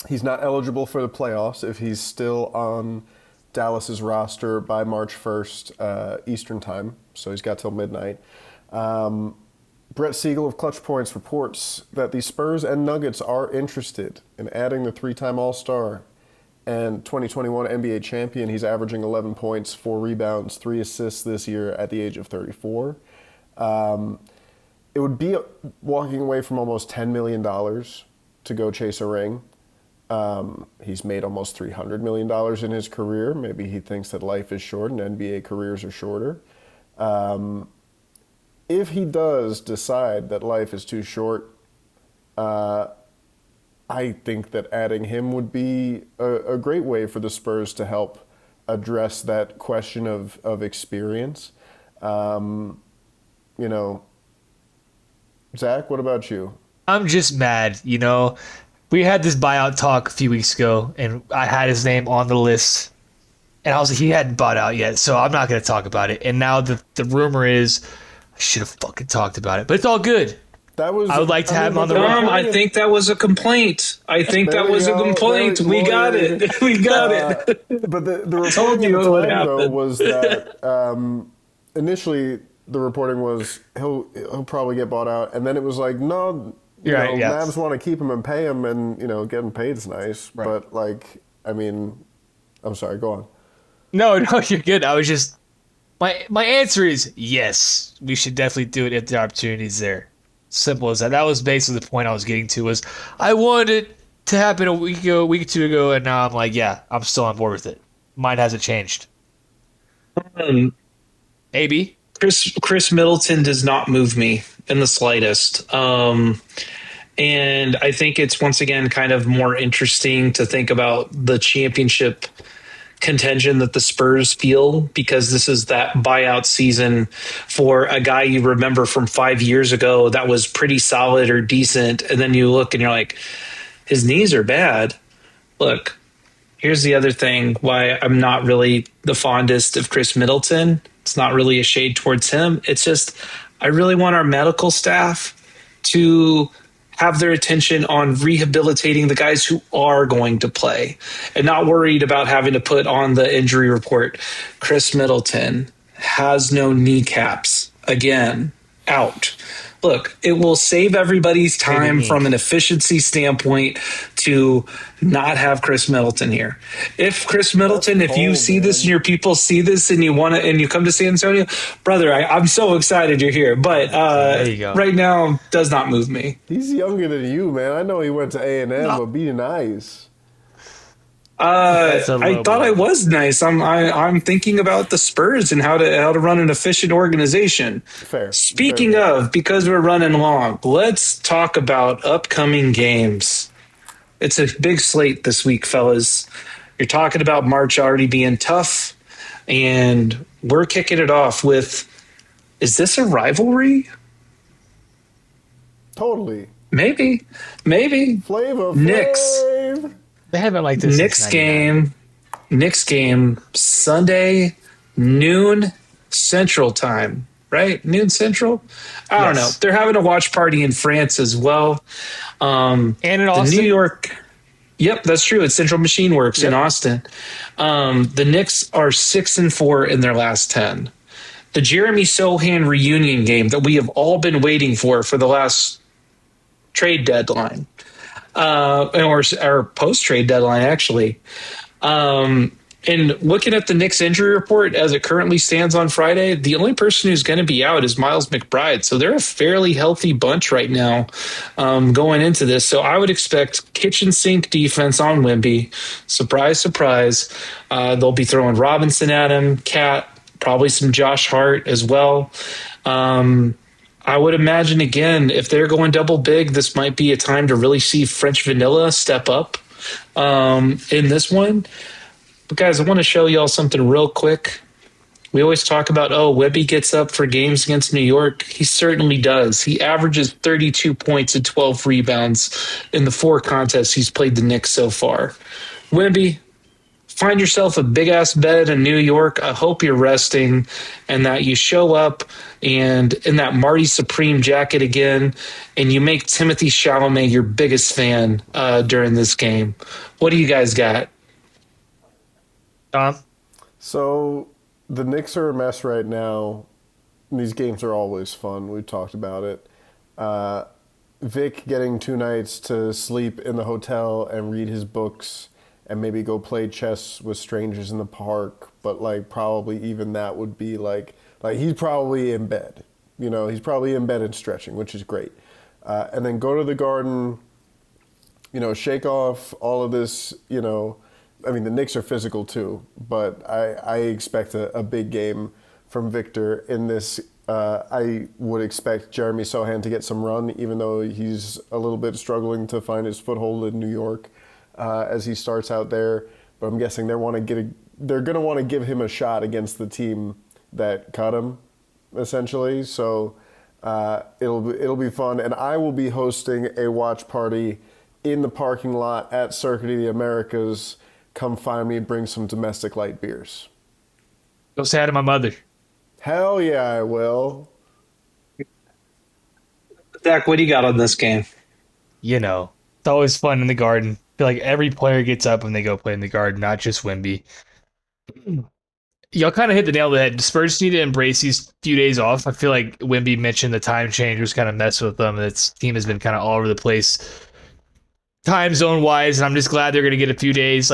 He's not eligible for the playoffs if he's still on Dallas's roster by March 1st Eastern time, so he's got till midnight. Brett Siegel of Clutch Points reports that the Spurs and Nuggets are interested in adding the three-time All-Star and 2021 NBA champion. He's averaging 11 points, 4 rebounds, 3 assists this year at the age of 34. It would be walking away from almost $10 million to go chase a ring. He's made almost $300 million in his career. Maybe he thinks that life is short and NBA careers are shorter. If he does decide that life is too short, I think that adding him would be a great way for the Spurs to help address that question of experience. Zach, what about you? I'm just mad, We had this buyout talk a few weeks ago, and I had his name on the list. And I was like, he hadn't bought out yet, so I'm not going to talk about it. And now the rumor is, I should have fucking talked about it. But it's all good. I would like to have him on the record. I think that was a complaint. We got it. We got it. But the reporting at the time, though, was that initially the reporting was he'll probably get bought out. And then it was like, no, Mavs want to keep him and pay him, and, getting paid is nice. Right. But, I'm sorry, go on. No, you're good. I was just... My answer is yes. We should definitely do it if the opportunity is there. Simple as that. That was basically the point I was getting to. Was I wanted it to happen a week or two ago, and now I'm like, yeah, I'm still on board with it. Mine hasn't changed. AB? Khris Middleton does not move me in the slightest. And I think it's, once again, kind of more interesting to think about the championship contention that the Spurs feel, because this is that buyout season for a guy you remember from 5 years ago that was pretty solid or decent, and then you look and you're like, his knees are bad. Look, here's the other thing why I'm not really the fondest of Khris Middleton. It's not really a shade towards him. It's just I really want our medical staff to have their attention on rehabilitating the guys who are going to play and not worried about having to put on the injury report, Khris Middleton has no kneecaps. Again, out. look, it will save everybody's time from an efficiency standpoint to not have Khris Middleton here. If Khris Middleton, if you see this and your people see this and you want to, and you come to San Antonio, brother, I'm so excited you're here. But right now does not move me. He's younger than you, man. I know he went to A&M, but be nice. I thought I was nice. I'm thinking about the Spurs and how to run an efficient organization. Fair. Speaking of, because we're running long, let's talk about upcoming games. It's a big slate this week, fellas. You're talking about March already being tough, and we're kicking it off with, is this a rivalry? Totally. Maybe. Flavor Knicks. They haven't like this. Knicks game, Sunday, noon Central Time, right? Noon Central? I don't know. They're having a watch party in France as well. And in Austin? New York. Yep, that's true. It's Central Machine Works in Austin. The Knicks are 6-4 in their last 10. The Jeremy Sohan reunion game that we have all been waiting for the last trade deadline. Or post-trade deadline, actually. And looking at the Knicks injury report as it currently stands on Friday, the only person who's going to be out is Miles McBride. So they're a fairly healthy bunch right now going into this. So I would expect kitchen sink defense on Wemby. Surprise, surprise. They'll be throwing Robinson at him, Cat, probably some Josh Hart as well. I would imagine, again, if they're going double big, this might be a time to really see French Vanilla step up in this one. But, guys, I want to show y'all something real quick. We always talk about, Wemby gets up for games against New York. He certainly does. He averages 32 points and 12 rebounds in the 4 contests he's played the Knicks so far. Wemby, find yourself a big-ass bed in New York. I hope you're resting and that you show up and in that Marty Supreme jacket again, and you make Timothy Chalamet your biggest fan during this game. What do you guys got? Tom? So the Knicks are a mess right now. These games are always fun. We've talked about it. Vic getting 2 nights to sleep in the hotel and read his books and maybe go play chess with strangers in the park, but probably even that would be like he's probably in bed. He's probably in bed and stretching, which is great. And then go to the Garden, shake off all of this, I mean, the Knicks are physical too, but I expect a big game from Victor in this. I would expect Jeremy Sohan to get some run, even though he's a little bit struggling to find his foothold in New York as he starts out there. But I'm guessing they're going to want to give him a shot against the team that cut him, essentially. So it'll be fun, and I will be hosting a watch party in the parking lot at Circuit of the Americas. Come find me, bring some domestic light beers. Go say hi to my mother. Hell yeah, I will. Zach, what do you got on this game? It's always fun in the Garden. I feel like every player gets up when they go play in the Garden, not just Wemby. Y'all kind of hit the nail on the head. The Spurs need to embrace these few days off. I feel like Wemby mentioned the time change was kind of messing with them. This team has been kind of all over the place time zone wise, and I'm just glad they're going to get a few days.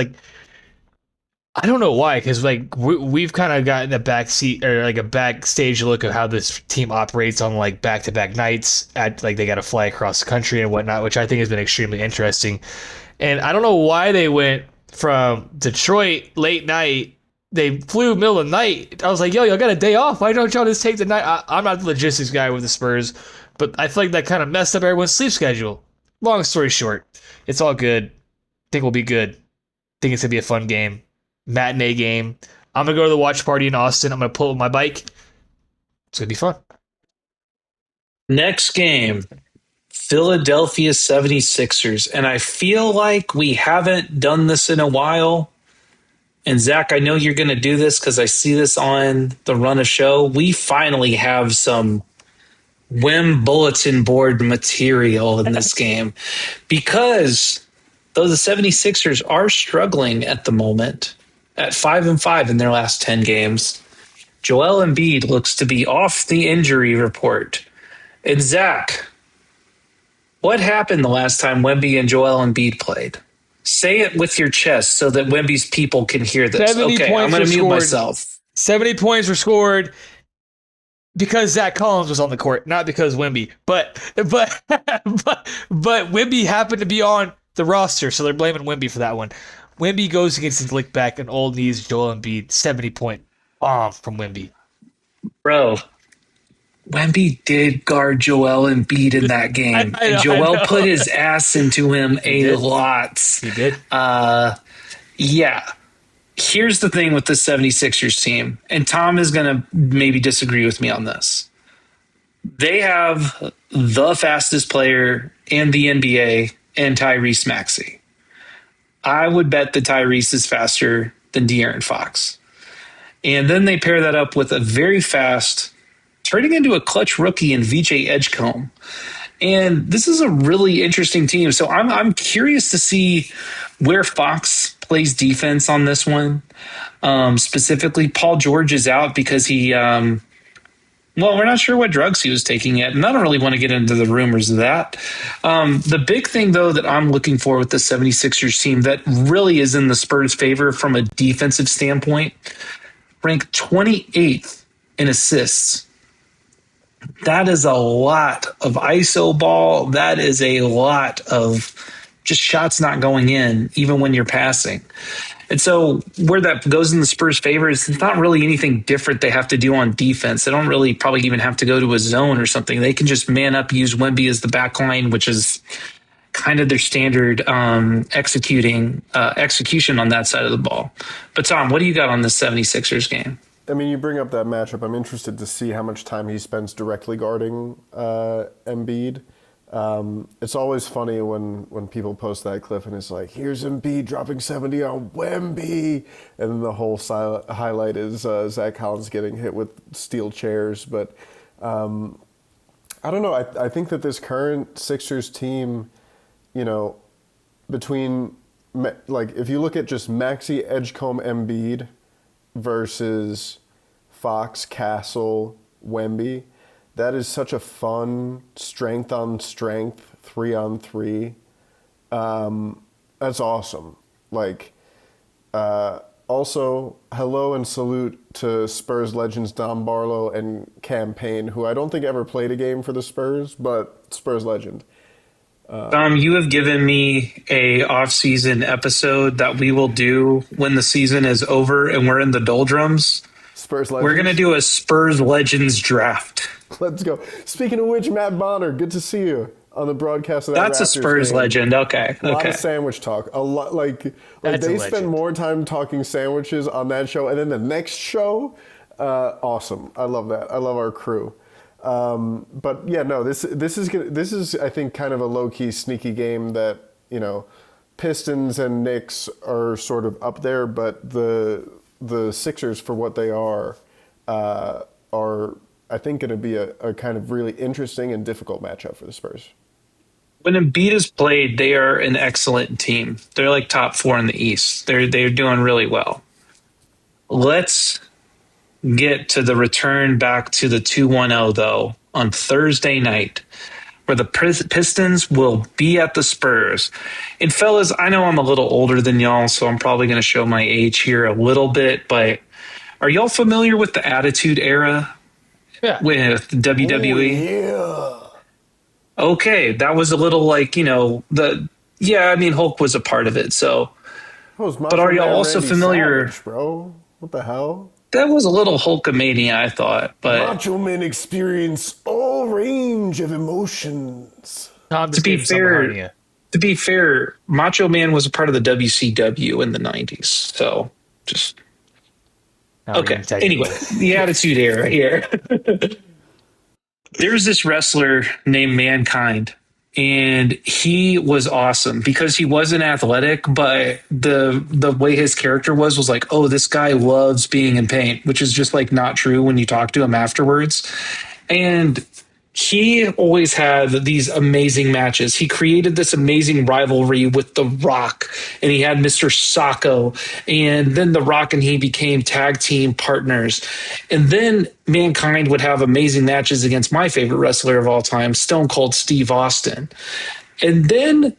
I don't know why, because we've kind of gotten a backseat or a backstage look of how this team operates on back-to-back nights. They got to fly across the country and whatnot, which I think has been extremely interesting. And I don't know why they went from Detroit late night. They flew middle of the night. I was like, yo, y'all got a day off. Why don't y'all just take the night? I'm not the logistics guy with the Spurs, but I feel like that kind of messed up everyone's sleep schedule. Long story short, it's all good. Think we'll be good. Think it's going to be a fun game. Matinee game. I'm going to go to the watch party in Austin. I'm going to pull up my bike. It's going to be fun. Next game, Philadelphia 76ers. And I feel like we haven't done this in a while. And Zach, I know you're going to do this because I see this on the run of show. We finally have some Bulletin board material in this game because though the 76ers are struggling at the moment at 5-5 in their last 10 games, Joel Embiid looks to be off the injury report. And Zach, what happened the last time Wemby and Joel Embiid played? Say it with your chest so that Wemby's people can hear this. 70 Okay, I'm points going were to mute scored. myself. 70 points were scored because Zach Collins was on the court, not because Wemby. But Wemby happened to be on the roster, so they're blaming Wemby for that one. Wemby goes against his lick back and old knees Joel Embiid, 70-point bomb from Wemby. Bro, Wemby did guard Joel Embiid in that game. I know, and Joel put his ass into him lot. He did. Yeah. Here's the thing with the 76ers team, and Tom is going to maybe disagree with me on this. They have the fastest player in the NBA in Tyrese Maxey. I would bet that Tyrese is faster than De'Aaron Fox. And then they pair that up with a very fast, turning into a clutch rookie in VJ Edgecombe. And this is a really interesting team. So I'm curious to see where Fox plays defense on this one. Specifically, Paul George is out because he, we're not sure what drugs he was taking yet. And I don't really want to get into the rumors of that. The big thing, though, that I'm looking for with the 76ers team that really is in the Spurs' favor from a defensive standpoint, ranked 28th in assists. That is a lot of ISO ball. That is a lot of just shots not going in, even when you're passing. And so where that goes in the Spurs' favor is it's not really anything different they have to do on defense. They don't really probably even have to go to a zone or something. They can just man up, use Wemby as the back line, which is kind of their standard execution on that side of the ball. But Tom, what do you got on this 76ers game? I mean, you bring up that matchup. I'm interested to see how much time he spends directly guarding Embiid. It's always funny when people post that clip and it's like, here's Embiid dropping 70 on Wemby. And then the whole highlight is Zach Collins getting hit with steel chairs. But I don't know. I think that this current Sixers team, between, if you look at just Maxey, Edgecombe, Embiid versus Fox, Castle, Wemby, that is such a fun strength on strength 3-on-3. That's awesome. Also, hello and salute to Spurs legends Dom Barlow and Cam Payne, who I don't think ever played a game for the Spurs, but Spurs legend. You have given me a off-season episode that we will do when the season is over and we're in the doldrums. Spurs legends. We're going to do a Spurs Legends draft. Let's go. Speaking of which, Matt Bonner, good to see you on the broadcast of that That's Raptors a Spurs game. legend. Okay. A lot of sandwich talk. A lot they spend more time talking sandwiches on that show, and then the next show, awesome. I love that. I love our crew. But yeah, no, this is I think kind of a low key sneaky game that Pistons and Knicks are sort of up there, but the Sixers for what they are I think going to be a kind of really interesting and difficult matchup for the Spurs. When Embiid is played, they are an excellent team. They're like top 4 in the East. They're doing really well. Let's get to the return back to the 2-1-0, though, on Thursday night, where the Pistons will be at the Spurs. And fellas, I know I'm a little older than y'all, so I'm probably going to show my age here a little bit, but are y'all familiar with the Attitude Era? Yeah. With WWE? Oh, yeah. Okay, that was a little Hulk was a part of it, so. But are y'all also familiar? Savage, bro? What the hell? That was a little Hulkamania, I thought. But Macho Men experience all range of emotions. to be fair, Macho Man was a part of the WCW in the 90s. So just okay. Anyway, the Attitude Era here. There's this wrestler named Mankind, and he was awesome because he wasn't athletic, but the way his character was like, oh, this guy loves being in pain, which is just like not true when you talk to him afterwards. And he always had these amazing matches. He created this amazing rivalry with The Rock, and he had Mr. Sako, and then The Rock and he became tag team partners. And then Mankind would have amazing matches against my favorite wrestler of all time, Stone Cold Steve Austin. And then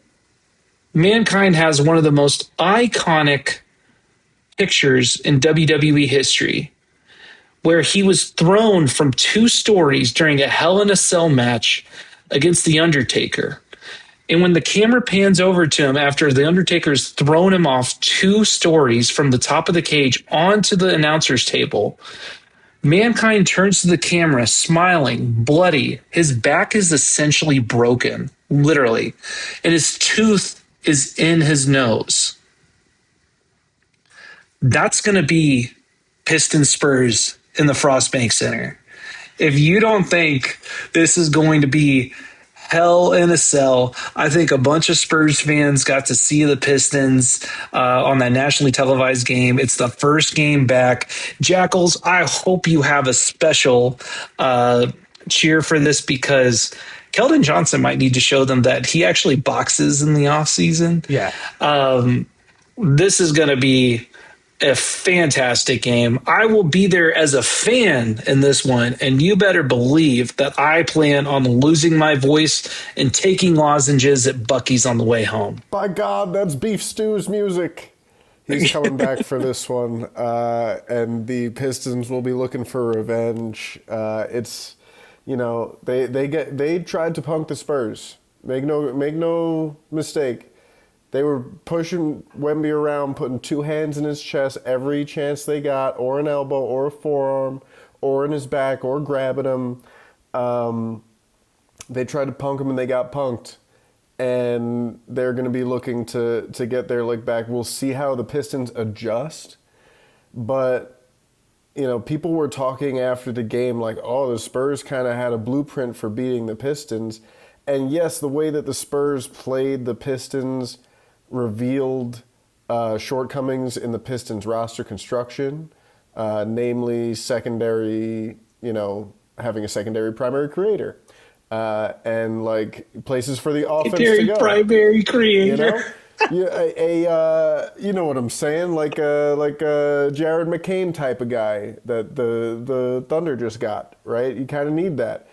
Mankind has one of the most iconic pictures in WWE history, where he was thrown from 2 stories during a Hell in a Cell match against The Undertaker. And when the camera pans over to him after The Undertaker's thrown him off 2 stories from the top of the cage onto the announcer's table, Mankind turns to the camera smiling, bloody. His back is essentially broken, literally, and his tooth is in his nose. That's going to be Pistons Spurs in the Frostbank Center. If you don't think this is going to be hell in a cell, I think a bunch of Spurs fans got to see the Pistons on that nationally televised game. It's the first game back. Jackals, I hope you have a special cheer for this, because Keldon Johnson might need to show them that he actually boxes in the offseason. Yeah. This is going to be a fantastic game. I will be there as a fan in this one, and you better believe that I plan on losing my voice and taking lozenges at Buc-ee's on the way home. By God, that's Beef Stew's music. He's coming back for this one, and the Pistons will be looking for revenge. It's, you know, they tried to punk the Spurs. Make no mistake. They were pushing Wemby around, putting 2 hands in his chest every chance they got, or an elbow, or a forearm, or in his back, or grabbing him. They tried to punk him, and they got punked. And they're going to be looking to get their lick back. We'll see how the Pistons adjust. But, you know, people were talking after the game like, oh, the Spurs kind of had a blueprint for beating the Pistons. And yes, the way that the Spurs played the Pistons revealed shortcomings in the Pistons roster construction, namely secondary, you know, having a secondary primary creator, and like places for the offense to go. Primary creator. You know, you know what I'm saying, like a Jared McCain type of guy that the Thunder just got, right? You kind of need that.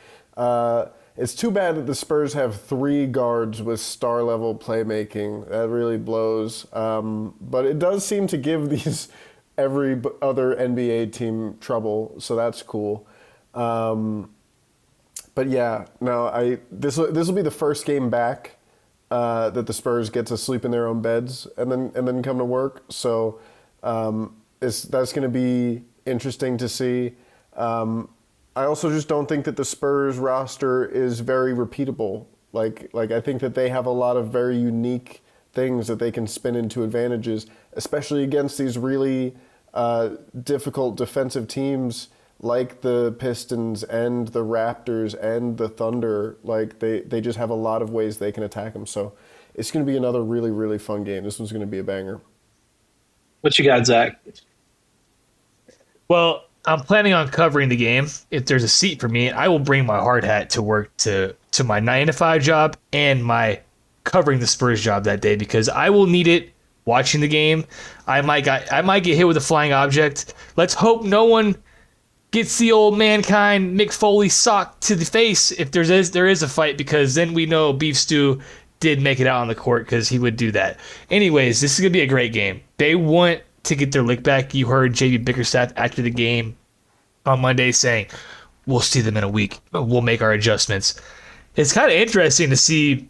It's too bad that the Spurs have 3 guards with star-level playmaking. That really blows. But it does seem to give every other NBA team trouble, so that's cool. But yeah, no, this will be the first game back that the Spurs get to sleep in their own beds and then come to work. So that's going to be interesting to see. I also just don't think that the Spurs roster is very repeatable. Like I think that they have a lot of very unique things that they can spin into advantages, especially against these really difficult defensive teams like the Pistons and the Raptors and the Thunder. Like they just have a lot of ways they can attack them. So it's going to be another really, really fun game. This one's going to be a banger. What you got, Zach? Well, I'm planning on covering the game. If there's a seat for me, I will bring my hard hat to work to my 9-to-5 job and my covering the Spurs job that day, because I will need it watching the game. I might get hit with a flying object. Let's hope no one gets the old Mankind Mick Foley sock to the face if there is a fight, because then we know Beef Stew did make it out on the court, because he would do that. Anyways, this is going to be a great game. They want to get their lick back. You heard JB Bickerstaff after the game on Monday saying, we'll see them in a week. We'll make our adjustments. It's kind of interesting to see,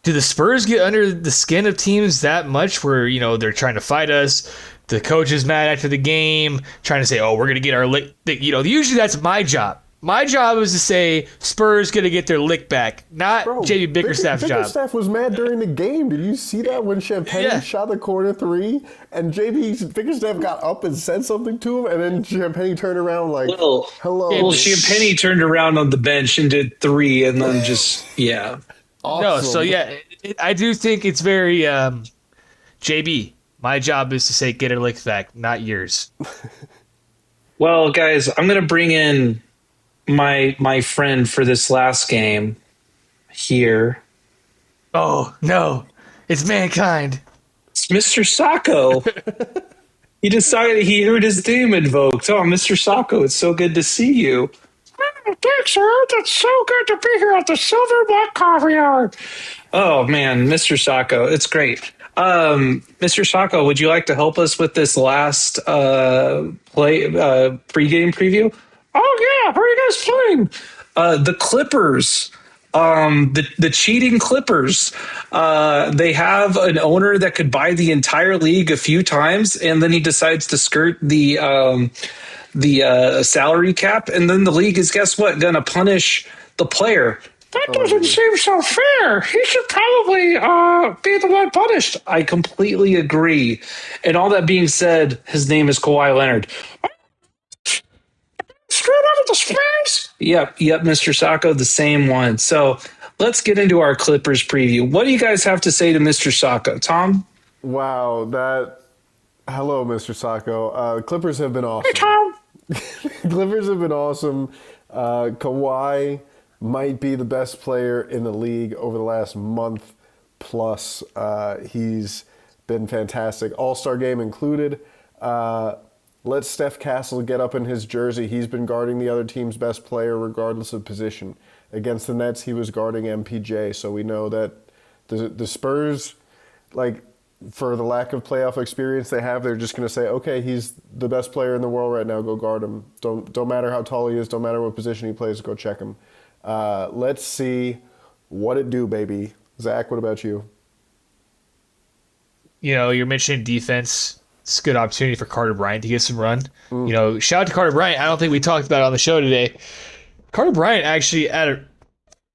do the Spurs get under the skin of teams that much where, you know, they're trying to fight us? The coach is mad after the game, trying to say, oh, we're going to get our lick. You know, usually that's my job. My job is to say Spurs going to get their lick back, not JB Bickerstaff's job. Bickerstaff was mad during the game. Did you see that when Champagnie shot the corner 3 and JB Bickerstaff got up and said something to him, and then Champagnie turned around like, hello. Well, Champagnie turned around on the bench and did 3 and then just, yeah. Awesome. No, so yeah, I do think it's very, JB, my job is to say get her lick back, not yours. Well, guys, I'm going to bring in my friend for this last game here. Oh, no. It's mankind. It's Mr. Sako. He decided he heard his name invoked. Oh, Mr. Sako, it's so good to see you. Oh, thanks, sir. It's so good to be here at the Silver Black Coffee Hour. Oh, man, Mr. Sako, it's great. Mr. Sako, would you like to help us with this last pregame preview? Oh, yeah, who are you guys playing? The Clippers. The cheating Clippers. They have an owner that could buy the entire league a few times, and then he decides to skirt the salary cap, and then the league is, guess what, going to punish the player. That doesn't seem so fair. He should probably be the one punished. I completely agree. And all that being said, his name is Kawhi Leonard. Straight out of the Spurs? Yep, Mr. Sako, the same one. So let's get into our Clippers preview. What do you guys have to say to Mr. Sako? Tom? Wow, hello, Mr. Sako. Clippers have been awesome. Hey, Tom. Clippers have been awesome. Kawhi might be the best player in the league over the last month plus. He's been fantastic. All-Star game included. Let Steph Castle get up in his jersey. He's been guarding the other team's best player regardless of position. Against the Nets, he was guarding MPJ. So we know that the Spurs, like, for the lack of playoff experience they have, they're just going to say, okay, he's the best player in the world right now. Go guard him. Don't matter how tall he is. Don't matter what position he plays. Go check him. Let's see what it do, baby. Zach, what about you? You know, you're mentioning defense. It's a good opportunity for Carter Bryant to get some run. You know, shout out to Carter Bryant. I don't think we talked about it on the show today. Carter Bryant actually, out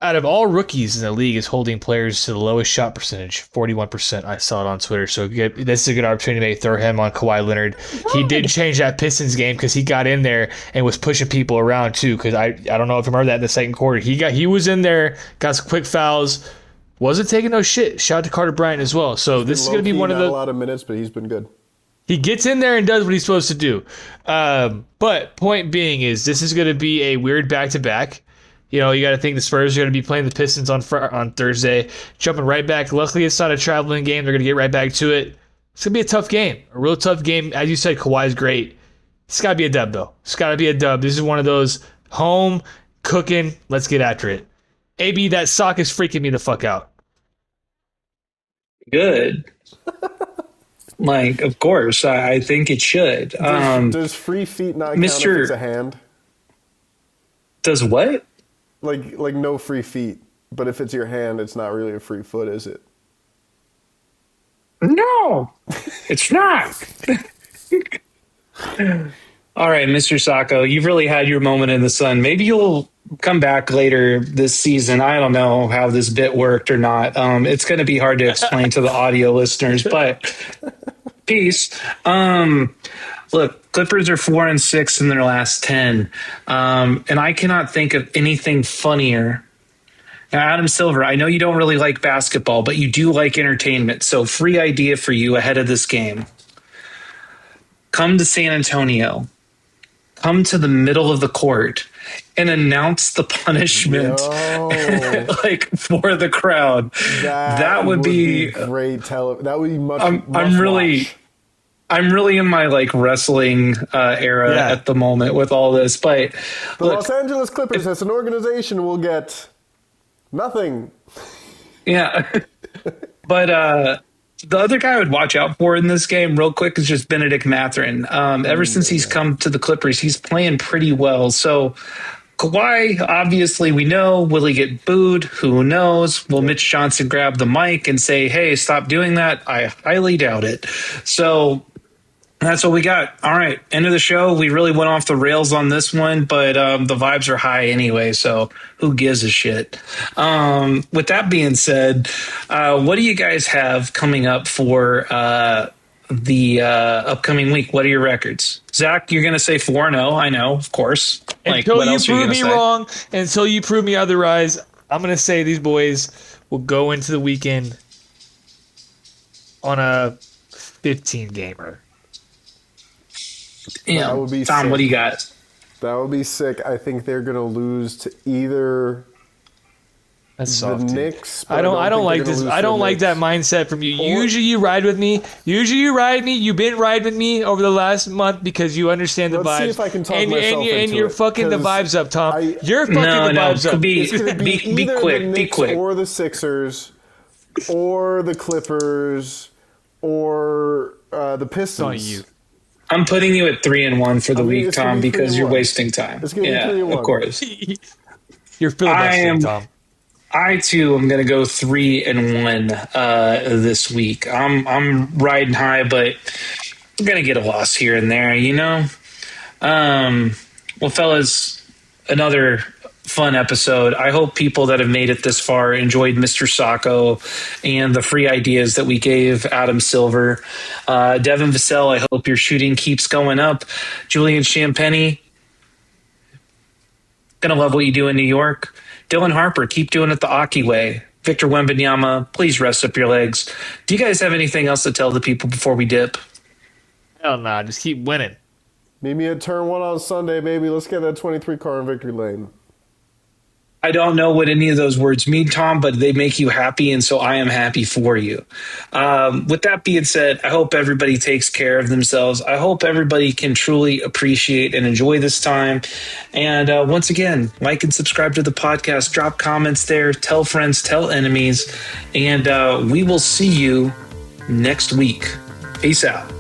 of all rookies in the league, is holding players to the lowest shot percentage, 41%. I saw it on Twitter. So this is a good opportunity to maybe throw him on Kawhi Leonard. He did change that Pistons game because he got in there and was pushing people around too. Because I don't know if you remember that in the second quarter. He was in there, got some quick fouls, wasn't taking no shit. Shout out to Carter Bryant as well. So this is going to be one of the. Not a lot of minutes, but he's been good. He gets in there and does what he's supposed to do. But point being is this is going to be a weird back-to-back. You know, you got to think the Spurs are going to be playing the Pistons on Thursday, jumping right back. Luckily, it's not a traveling game. They're going to get right back to it. It's going to be a tough game, a real tough game. As you said, Kawhi's great. It's got to be a dub, though. It's got to be a dub. This is one of those home, cooking, let's get after it. AB, that sock is freaking me the fuck out. Good. Like, of course, I think it should. Does free feet not count if it's a hand? Does what? Like no free feet, but if it's your hand, it's not really a free foot, is it? No, it's not. All right, Mr. Sako, you've really had your moment in the sun. Maybe you'll come back later this season. I don't know how this bit worked or not. It's going to be hard to explain to the audio listeners, but peace. Look, Clippers are 4-6 in their last 10. And I cannot think of anything funnier. Now, Adam Silver, I know you don't really like basketball, but you do like entertainment. So free idea for you ahead of this game. Come to San Antonio. Come to the middle of the court and announce the punishment like for the crowd. That would be great. That would be much. I'm really in my like wrestling era at the moment with all this, but the Los Angeles Clippers as an organization will get nothing. Yeah, but the other guy I would watch out for in this game, real quick, is just Benedict Mathurin. Ever since he's come to the Clippers, he's playing pretty well. So Kawhi, obviously, we know. Will he get booed? Who knows? Will Mitch Johnson grab the mic and say, "Hey, stop doing that"? I highly doubt it. So that's what we got. All right, end of the show. We really went off the rails on this one, but the vibes are high anyway, so who gives a shit? With that being said, what do you guys have coming up for the upcoming week? What are your records? Zach, you're going to say 4-0. I know, of course. Until you prove me wrong, until you prove me otherwise, I'm going to say these boys will go into the weekend on a 15-gamer. Yeah, that would be Tom, sick. what do you got? That would be sick. I think they're going to lose to either the Knicks. I don't like this. I don't like that mindset from you. Usually you ride with me. You've been riding with me over the last month because you understand the vibes. Let's see if I can talk myself into and you're it, fucking the vibes up, Tom. You're fucking the vibes up. It's going to be either quick. the Knicks or the Sixers or the Clippers or the Pistons. On you. I'm putting you at 3-1 for the week, Tom, because you're wasting time. It's going to be 3-1. Of course. You're filibustering, Tom. I too am going to go 3-1 this week. I'm riding high, but I'm going to get a loss here and there, you know. Well, fellas, another fun episode. I hope people that have made it this far enjoyed Mr. Sako and the free ideas that we gave Adam Silver. Devin Vassell, I hope your shooting keeps going up. Julian Champagnie, gonna love what you do in New York. Dylan Harper, keep doing it the Aki way. Victor Wembanyama, please rest up your legs. Do you guys have anything else to tell the people before we dip? Hell nah, just keep winning. Meet me at turn 1 on Sunday, baby. Let's get that 23 car in victory lane. I don't know what any of those words mean, Tom, but they make you happy, and so I am happy for you. With that being said, I hope everybody takes care of themselves. I hope everybody can truly appreciate and enjoy this time. And once again, like and subscribe to the podcast. Drop comments there. Tell friends, tell enemies. And we will see you next week. Peace out.